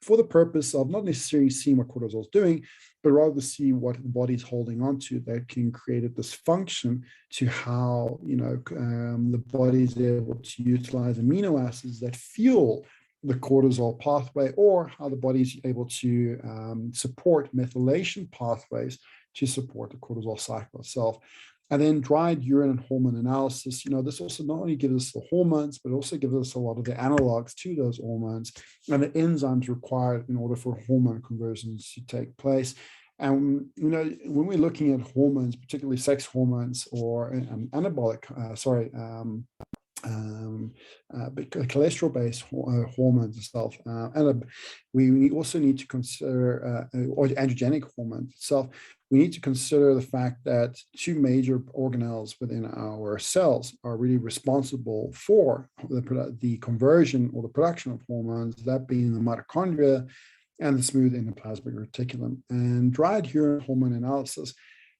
for the purpose of not necessarily seeing what cortisol is doing, but rather see what the body's holding on to that can create a dysfunction to how, the body's able to utilize amino acids that fuel the cortisol pathway, or how the body's able to support methylation pathways to support the cortisol cycle itself. And then dried urine and hormone analysis. This also not only gives us the hormones, but also gives us a lot of the analogs to those hormones and the enzymes required in order for hormone conversions to take place. And, when we're looking at hormones, particularly sex hormones or cholesterol-based hormones itself, and we also need to consider, or androgenic hormones itself. We need to consider the fact that 2 major organelles within our cells are really responsible for the conversion or the production of hormones, that being the mitochondria and the smooth endoplasmic reticulum. And dried urine hormone analysis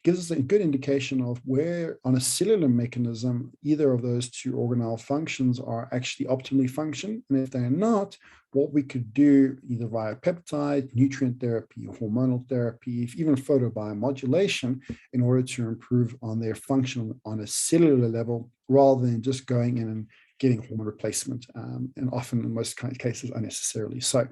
gives us a good indication of where, on a cellular mechanism, either of those 2 organelle functions are actually optimally functioning. And if they're not, what we could do either via peptide, nutrient therapy, hormonal therapy, even photobiomodulation, in order to improve on their function on a cellular level, rather than just going in and getting hormone replacement, and often in most cases unnecessarily so.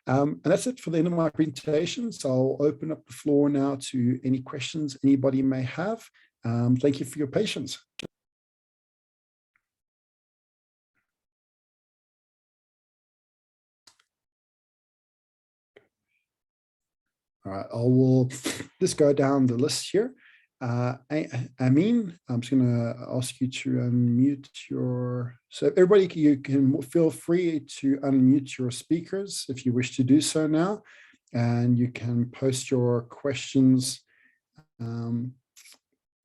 And that's it for the end of my presentation. So I'll open up the floor now to any questions anybody may have. Thank you for your patience. All right, I will just go down the list here. Amin, I'm just going to ask you to unmute your, so everybody, you can feel free to unmute your speakers if you wish to do so now, and you can post your questions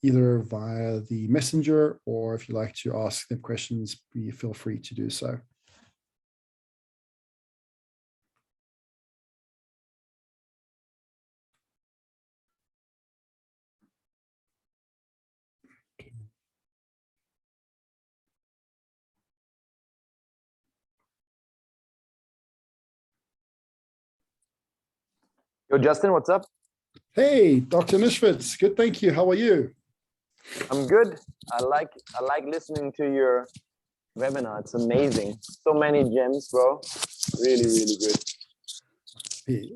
either via the messenger, or if you like to ask them questions, feel free to do so. Yo, Justin, what's up? Hey, Dr. Nishvitz, good, thank you. How are you? I'm good. I like listening to your webinar. It's amazing. So many gems, bro. Really, really good. Hey,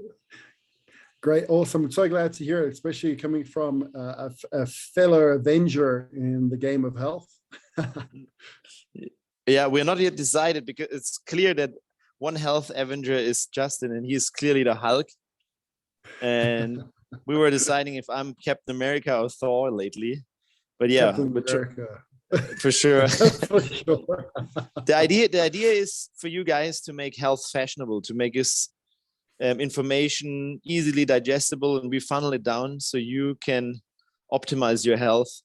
great, awesome. I'm so glad to hear it, especially coming from a fellow Avenger in the game of health. Yeah, we're not yet decided because it's clear that one health Avenger is Justin, and he's clearly the Hulk. And we were deciding if I'm Captain America or Thor lately. But yeah, Captain America. For sure. For sure. The idea is for you guys to make health fashionable, to make this information easily digestible, and we funnel it down so you can optimize your health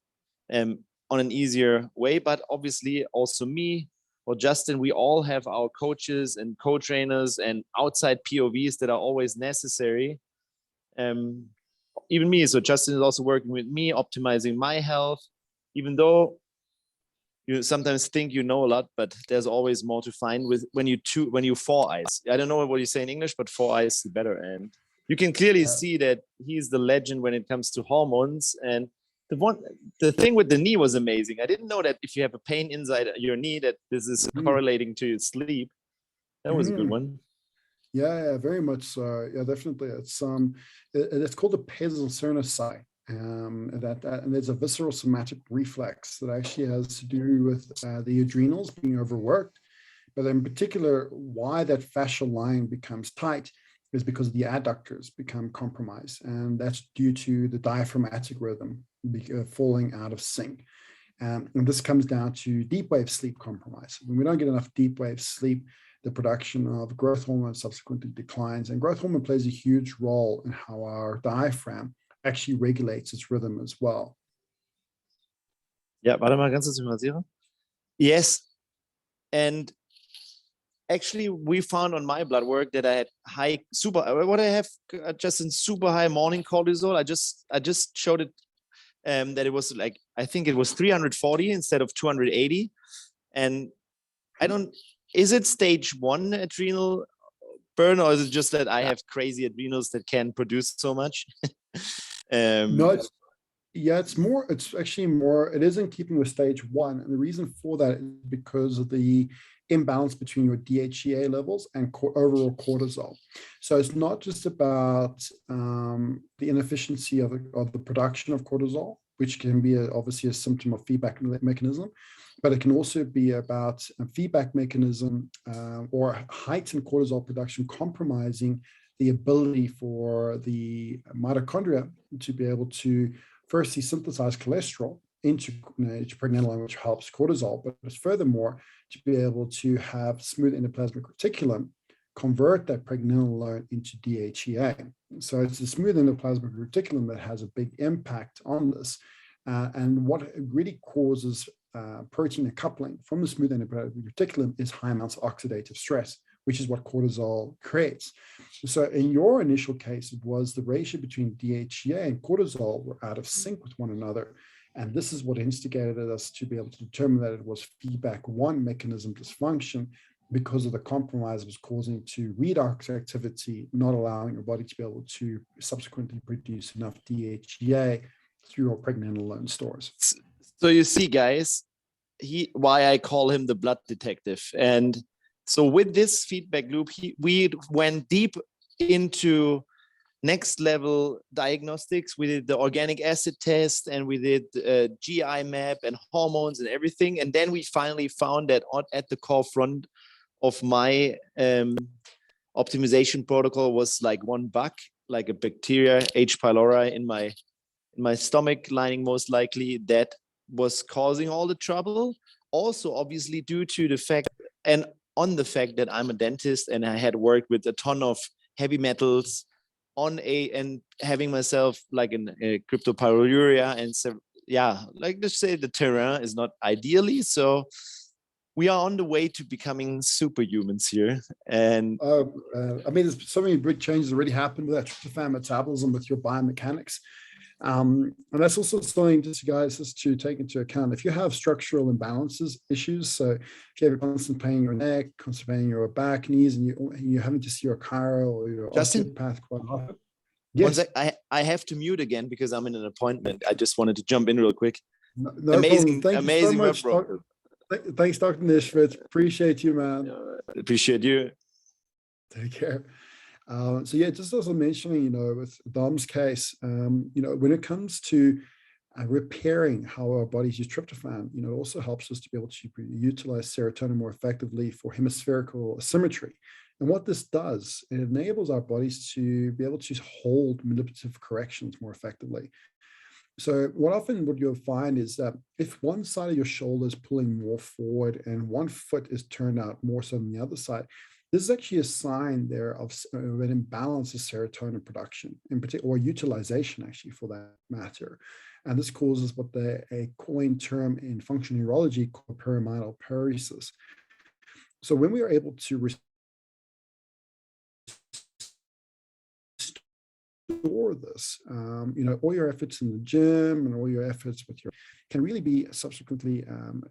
on an easier way. But obviously also me or Justin, we all have our coaches and co-trainers and outside POVs that are always necessary. Even me, so Justin is also working with me, optimizing my health, even though you sometimes think you know a lot, but there's always more to find with when you four eyes. I don't know what you say in English, but four eyes is better. And you can clearly see that he's the legend when it comes to hormones. And the thing with the knee was amazing. I didn't know that if you have a pain inside your knee, that this is correlating to your sleep. That was a good one. Yeah, very much so. Yeah, definitely. It's called the pezocernocide. And there's a visceral somatic reflex that actually has to do with the adrenals being overworked. But in particular, why that fascial line becomes tight is because the adductors become compromised. And that's due to the diaphragmatic rhythm falling out of sync. And this comes down to deep wave sleep compromise. When we don't get enough deep wave sleep, the production of growth hormone subsequently declines. And growth hormone plays a huge role in how our diaphragm actually regulates its rhythm as well. Yeah, warte mal ganz kurz, ich rasiere. Yes, and actually we found on my blood work that I had super high morning cortisol. I just showed it that it was like, I think it was 340 instead of 280. And is it stage 1 adrenal burn, or is it just that I have crazy adrenals that can produce so much? No, it's actually more, it is in keeping with stage 1. And the reason for that is because of the imbalance between your DHEA levels and overall cortisol. So it's not just about the inefficiency of the production of cortisol, which can be obviously a symptom of feedback mechanism, but it can also be about a feedback mechanism or heightened cortisol production compromising the ability for the mitochondria to be able to firstly synthesize cholesterol into pregnenolone, which helps cortisol, but furthermore, to be able to have smooth endoplasmic reticulum convert that pregnenolone into DHEA. So it's the smooth endoplasmic reticulum that has a big impact on this. And what really causes protein coupling from the smooth endoplasmic reticulum is high amounts of oxidative stress, which is what cortisol creates. So in your initial case, it was the ratio between DHEA and cortisol were out of sync with one another. And this is what instigated us to be able to determine that it was feedback 1 mechanism dysfunction, because of the compromise it was causing to redox activity, not allowing your body to be able to subsequently produce enough DHEA through your pregnenolone stores. So you see, guys, why I call him the blood detective. And so with this feedback loop, we went deep into next level diagnostics. We did the organic acid test, and we did GI map and hormones and everything. And then we finally found that at the core front of my optimization protocol was like one bug, like a bacteria, H. pylori, in my in my stomach lining, most likely, that was causing all the trouble. Also, obviously, due to the fact and on the fact that I'm a dentist and I had worked with a ton of heavy metals and having myself like in a cryptopyroluria and so, yeah, like let's say the terrain is not ideally. So we are on the way to becoming superhumans here. And I mean, there's so many big changes already happened with that tryptophan metabolism, with your biomechanics. And that's also something just guys just to take into account. If you have structural imbalances issues, so if you have a constant pain in your neck, constant pain in your back, knees, and you're having to see your chiro or your Justin, osteopath quite often. Yes. Yes. I have to mute again because I'm in an appointment. I just wanted to jump in real quick. No amazing, problem. Thank amazing you so much. Thanks, Dr. Nishvitz. Appreciate you, man. Appreciate you. Take care. So yeah, just as I'm mentioning, with Dom's case, when it comes to repairing how our bodies use tryptophan, it also helps us to be able to utilize serotonin more effectively for hemispherical symmetry. And what this does, it enables our bodies to be able to hold manipulative corrections more effectively. So what you'll find is that if one side of your shoulder is pulling more forward and one foot is turned out more so than the other side, this is actually a sign there of an imbalance of serotonin production, in particular, or utilization actually for that matter. And this causes what a coined term in functional neurology called pyramidal paresis. So when we are able to restore this, all your efforts in the gym and all your efforts with can really be subsequently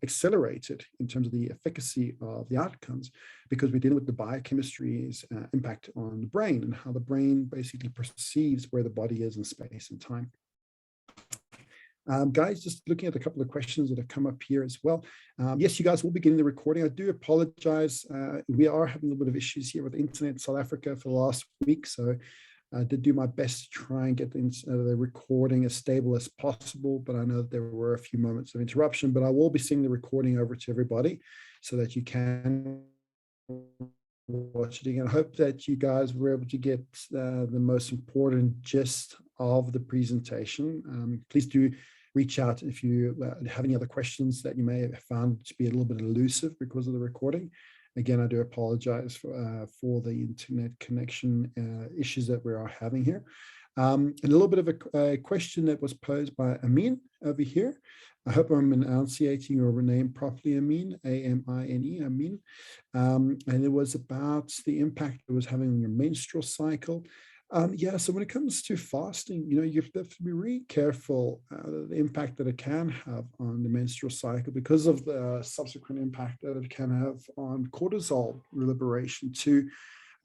accelerated in terms of the efficacy of the outcomes, because we're dealing with the biochemistry's impact on the brain and how the brain basically perceives where the body is in space and time. Guys, just looking at a couple of questions that have come up here as well. Yes, you guys will be getting the recording. I do apologize. We are having a little bit of issues here with the internet in South Africa for the last week. So I did do my best to try and get the recording as stable as possible, but I know that there were a few moments of interruption, but I will be sending the recording over to everybody so that you can watch it again. I hope that you guys were able to get the most important gist of the presentation. Please do reach out if you have any other questions that you may have found to be a little bit elusive because of the recording. Again, I do apologize for the internet connection issues that we are having here. And a little bit of a question that was posed by Amin over here. I hope I'm enunciating your name properly, Amin, A-M-I-N-E, Amin. And it was about the impact it was having on your menstrual cycle. Yeah, so when it comes to fasting, you have to be really careful the impact that it can have on the menstrual cycle because of the subsequent impact that it can have on cortisol liberation too.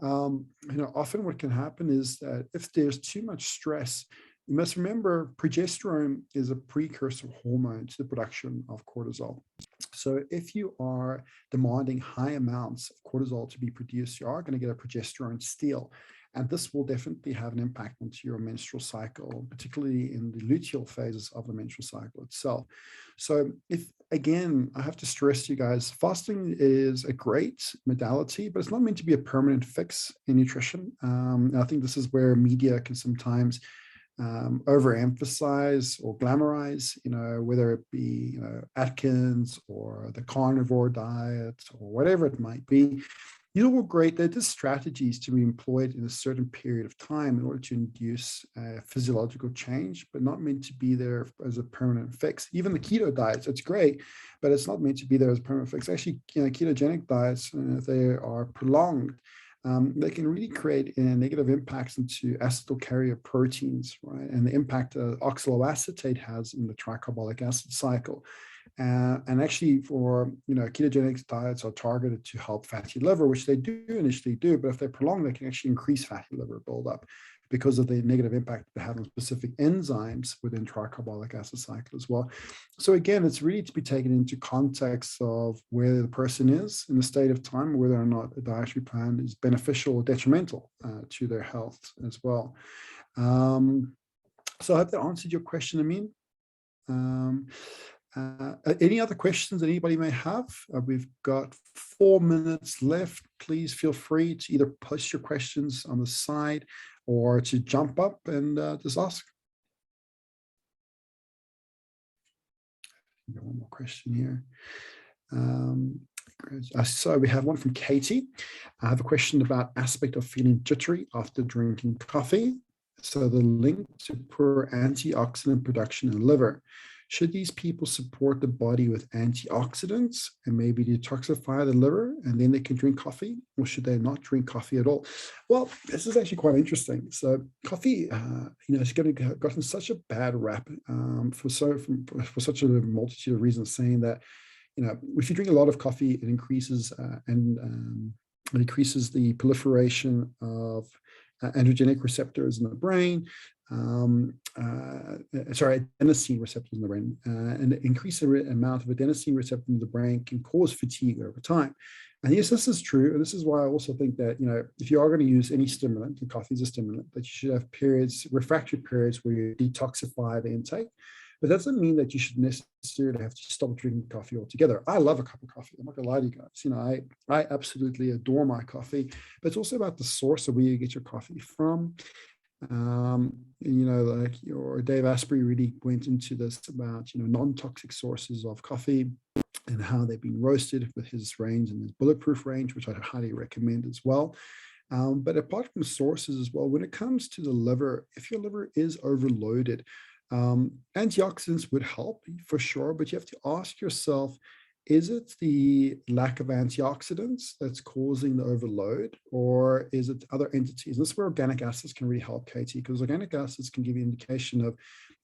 Often what can happen is that if there's too much stress, you must remember progesterone is a precursor hormone to the production of cortisol. So if you are demanding high amounts of cortisol to be produced, you are going to get a progesterone steal. And this will definitely have an impact onto your menstrual cycle, particularly in the luteal phases of the menstrual cycle itself. So again, I have to stress to you guys, fasting is a great modality, but it's not meant to be a permanent fix in nutrition. I think this is where media can sometimes overemphasize or glamorize, whether it be Atkins or the carnivore diet or whatever it might be. These are all great. They're just strategies to be employed in a certain period of time in order to induce physiological change, but not meant to be there as a permanent fix. Even the keto diets, it's great, but it's not meant to be there as a permanent fix. Actually, ketogenic diets, if they are prolonged, they can really create negative impacts into acetyl carrier proteins, right? And the impact oxaloacetate has in the tricarbolic acid cycle. And actually for, ketogenic diets are targeted to help fatty liver, which they do initially do, but if they're prolonged, they can actually increase fatty liver buildup because of the negative impact they have on specific enzymes within tricarbolic acid cycle as well. So again, it's really to be taken into context of where the person is in the state of time, whether or not a dietary plan is beneficial or detrimental to their health as well. So I hope that answered your question, Amin. Any other questions that anybody may have? We've got 4 minutes left. Please feel free to either post your questions on the side or to jump up and just ask. Got one more question here. So we have one from Katie. I have a question about aspect of feeling jittery after drinking coffee. So the link to poor antioxidant production in the liver. Should these people support the body with antioxidants and maybe detoxify the liver and then they can drink coffee, or should they not drink coffee at all? Well, this is actually quite interesting. So coffee, it's gotten such a bad rap for such a multitude of reasons, saying that if you drink a lot of coffee, it increases it increases the proliferation of androgenic receptors in the brain. Adenosine receptors in the brain, and the increased amount of adenosine receptors in the brain can cause fatigue over time. And yes, this is true. And this is why I also think that, if you are going to use any stimulant, and coffee is a stimulant, that you should have refractory periods where you detoxify the intake. But that doesn't mean that you should necessarily have to stop drinking coffee altogether. I love a cup of coffee. I'm not gonna lie to you guys. I absolutely adore my coffee, but it's also about the source of where you get your coffee from. Your Dave Asprey really went into this about, non-toxic sources of coffee and how they've been roasted with his range and his bulletproof range, which I highly recommend as well. But apart from sources as well, when it comes to the liver, if your liver is overloaded, antioxidants would help for sure, but you have to ask yourself, is it the lack of antioxidants that's causing the overload, or is it other entities? And this is where organic acids can really help, Katie, because organic acids can give you an indication of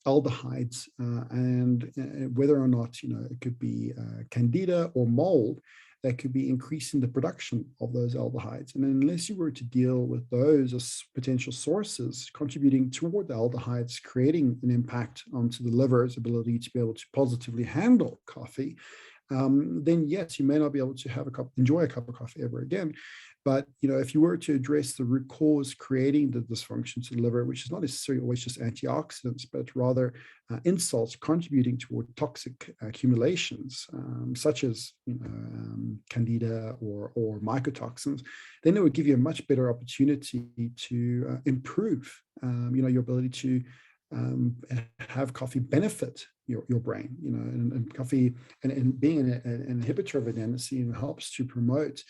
aldehydes and whether or not, it could be candida or mold that could be increasing the production of those aldehydes. And unless you were to deal with those as potential sources contributing toward the aldehydes, creating an impact onto the liver's ability to be able to positively handle coffee, then yes, you may not be able to enjoy a cup of coffee ever again. But if you were to address the root cause creating the dysfunction to the liver, which is not necessarily always just antioxidants, but rather insults contributing toward toxic accumulations, such as candida or mycotoxins, then it would give you a much better opportunity to improve, your ability to have coffee benefit your brain, and coffee and being an inhibitor of adenosine helps to promote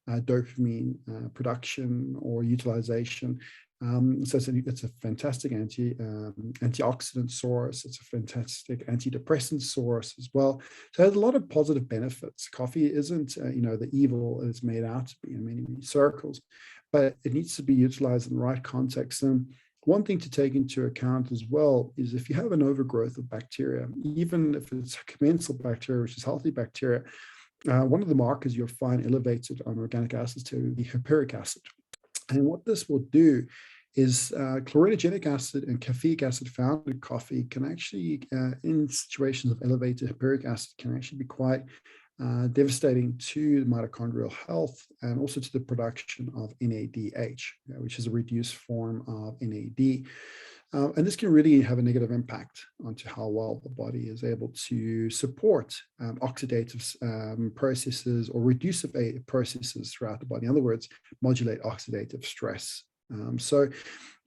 dopamine production or utilization. So it's a fantastic antioxidant source. It's a fantastic antidepressant source as well. So it has a lot of positive benefits. Coffee isn't, the evil it's made out to be in many, many circles, but it needs to be utilized in the right context. And one thing to take into account as well is if you have an overgrowth of bacteria, even if it's commensal bacteria, which is healthy bacteria, one of the markers you'll find elevated on organic acids to be hippuric acid. And what this will do is chlorinogenic acid and caffeic acid found in coffee can actually, in situations of elevated hippuric acid, can actually be quite devastating to the mitochondrial health and also to the production of NADH, which is a reduced form of NAD. And this can really have a negative impact onto how well the body is able to support oxidative processes or reduce processes throughout the body. In other words, modulate oxidative stress. So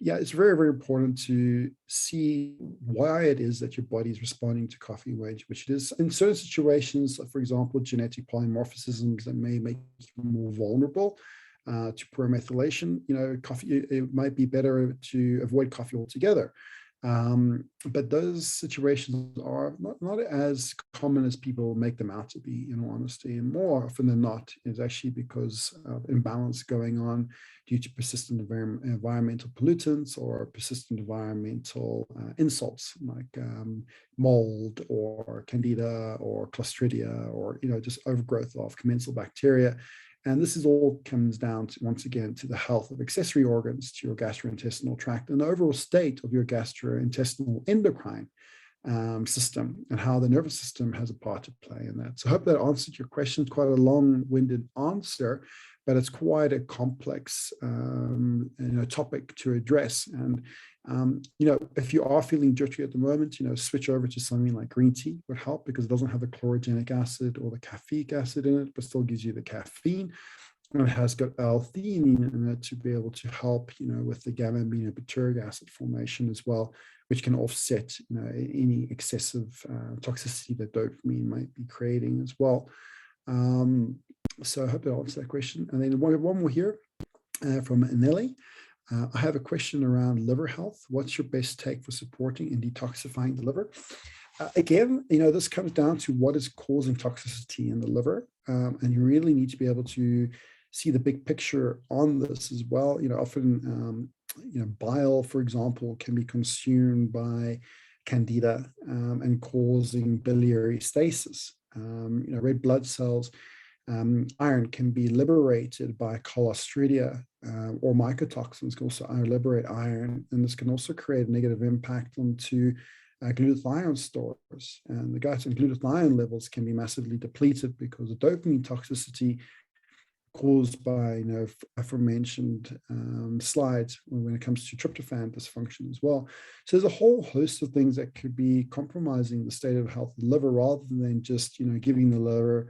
it's very, very important to see why it is that your body is responding to coffee, which it is. In certain situations, for example, genetic polymorphisms that may make you more vulnerable to poor methylation, coffee, it might be better to avoid coffee altogether. But those situations are not as common as people make them out to be, in all honesty. And more often than not, it's actually because of imbalance going on due to persistent environmental pollutants or persistent environmental insults like mold or candida or clostridia or just overgrowth of commensal bacteria. And this is all comes down to, once again, to the health of accessory organs, to your gastrointestinal tract, and the overall state of your gastrointestinal endocrine system, and how the nervous system has a part to play in that. So I hope that answered your question. Quite a long-winded answer, but it's quite a complex topic to address. And if you are feeling jittery at the moment, switch over to something like green tea would help, because it doesn't have the chlorogenic acid or the caffeic acid in it, but still gives you the caffeine. And it has got L-theanine in it to be able to help, with the gamma-aminobutyric acid formation as well, which can offset any excessive toxicity that dopamine might be creating as well. So I hope that answers that question. And then one more here from Nelly. I have a question around liver health. What's your best take for supporting and detoxifying the liver? Again, this comes down to what is causing toxicity in the liver. And you really need to be able to see the big picture on this as well. Often, bile, for example, can be consumed by candida and causing biliary stasis. Red blood cells, iron can be liberated by clostridia or mycotoxins can also liberate iron, and this can also create a negative impact onto glutathione stores, and the gut and glutathione levels can be massively depleted because of dopamine toxicity caused by aforementioned slides when it comes to tryptophan dysfunction as well. So there's a whole host of things that could be compromising the state of health of the liver, rather than just giving the liver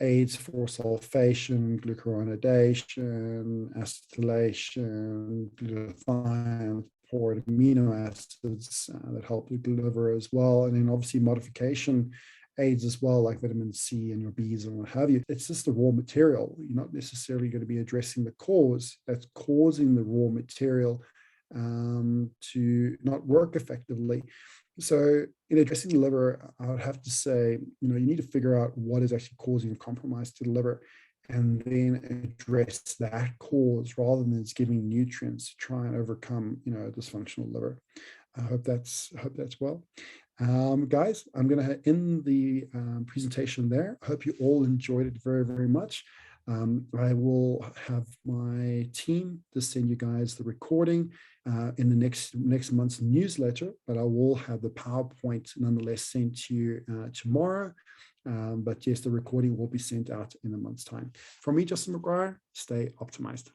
aids for sulfation, glucuronidation, acetylation, glutathione, important amino acids that help the liver as well, and then obviously modification aids as well, like vitamin C and your Bs and what have you. It's just the raw material. You're not necessarily going to be addressing the cause that's causing the raw material to not work effectively. So in addressing the liver, I would have to say, you need to figure out what is actually causing compromise to the liver, and then address that cause rather than just giving nutrients to try and overcome, a dysfunctional liver. I hope that's well. Guys, I'm going to end the presentation there. I hope you all enjoyed it very, very much. I will have my team to send you guys the recording in the next month's newsletter, but I will have the PowerPoint nonetheless sent to you tomorrow. But yes, the recording will be sent out in a month's time. From me, Justin McGuire, stay optimized.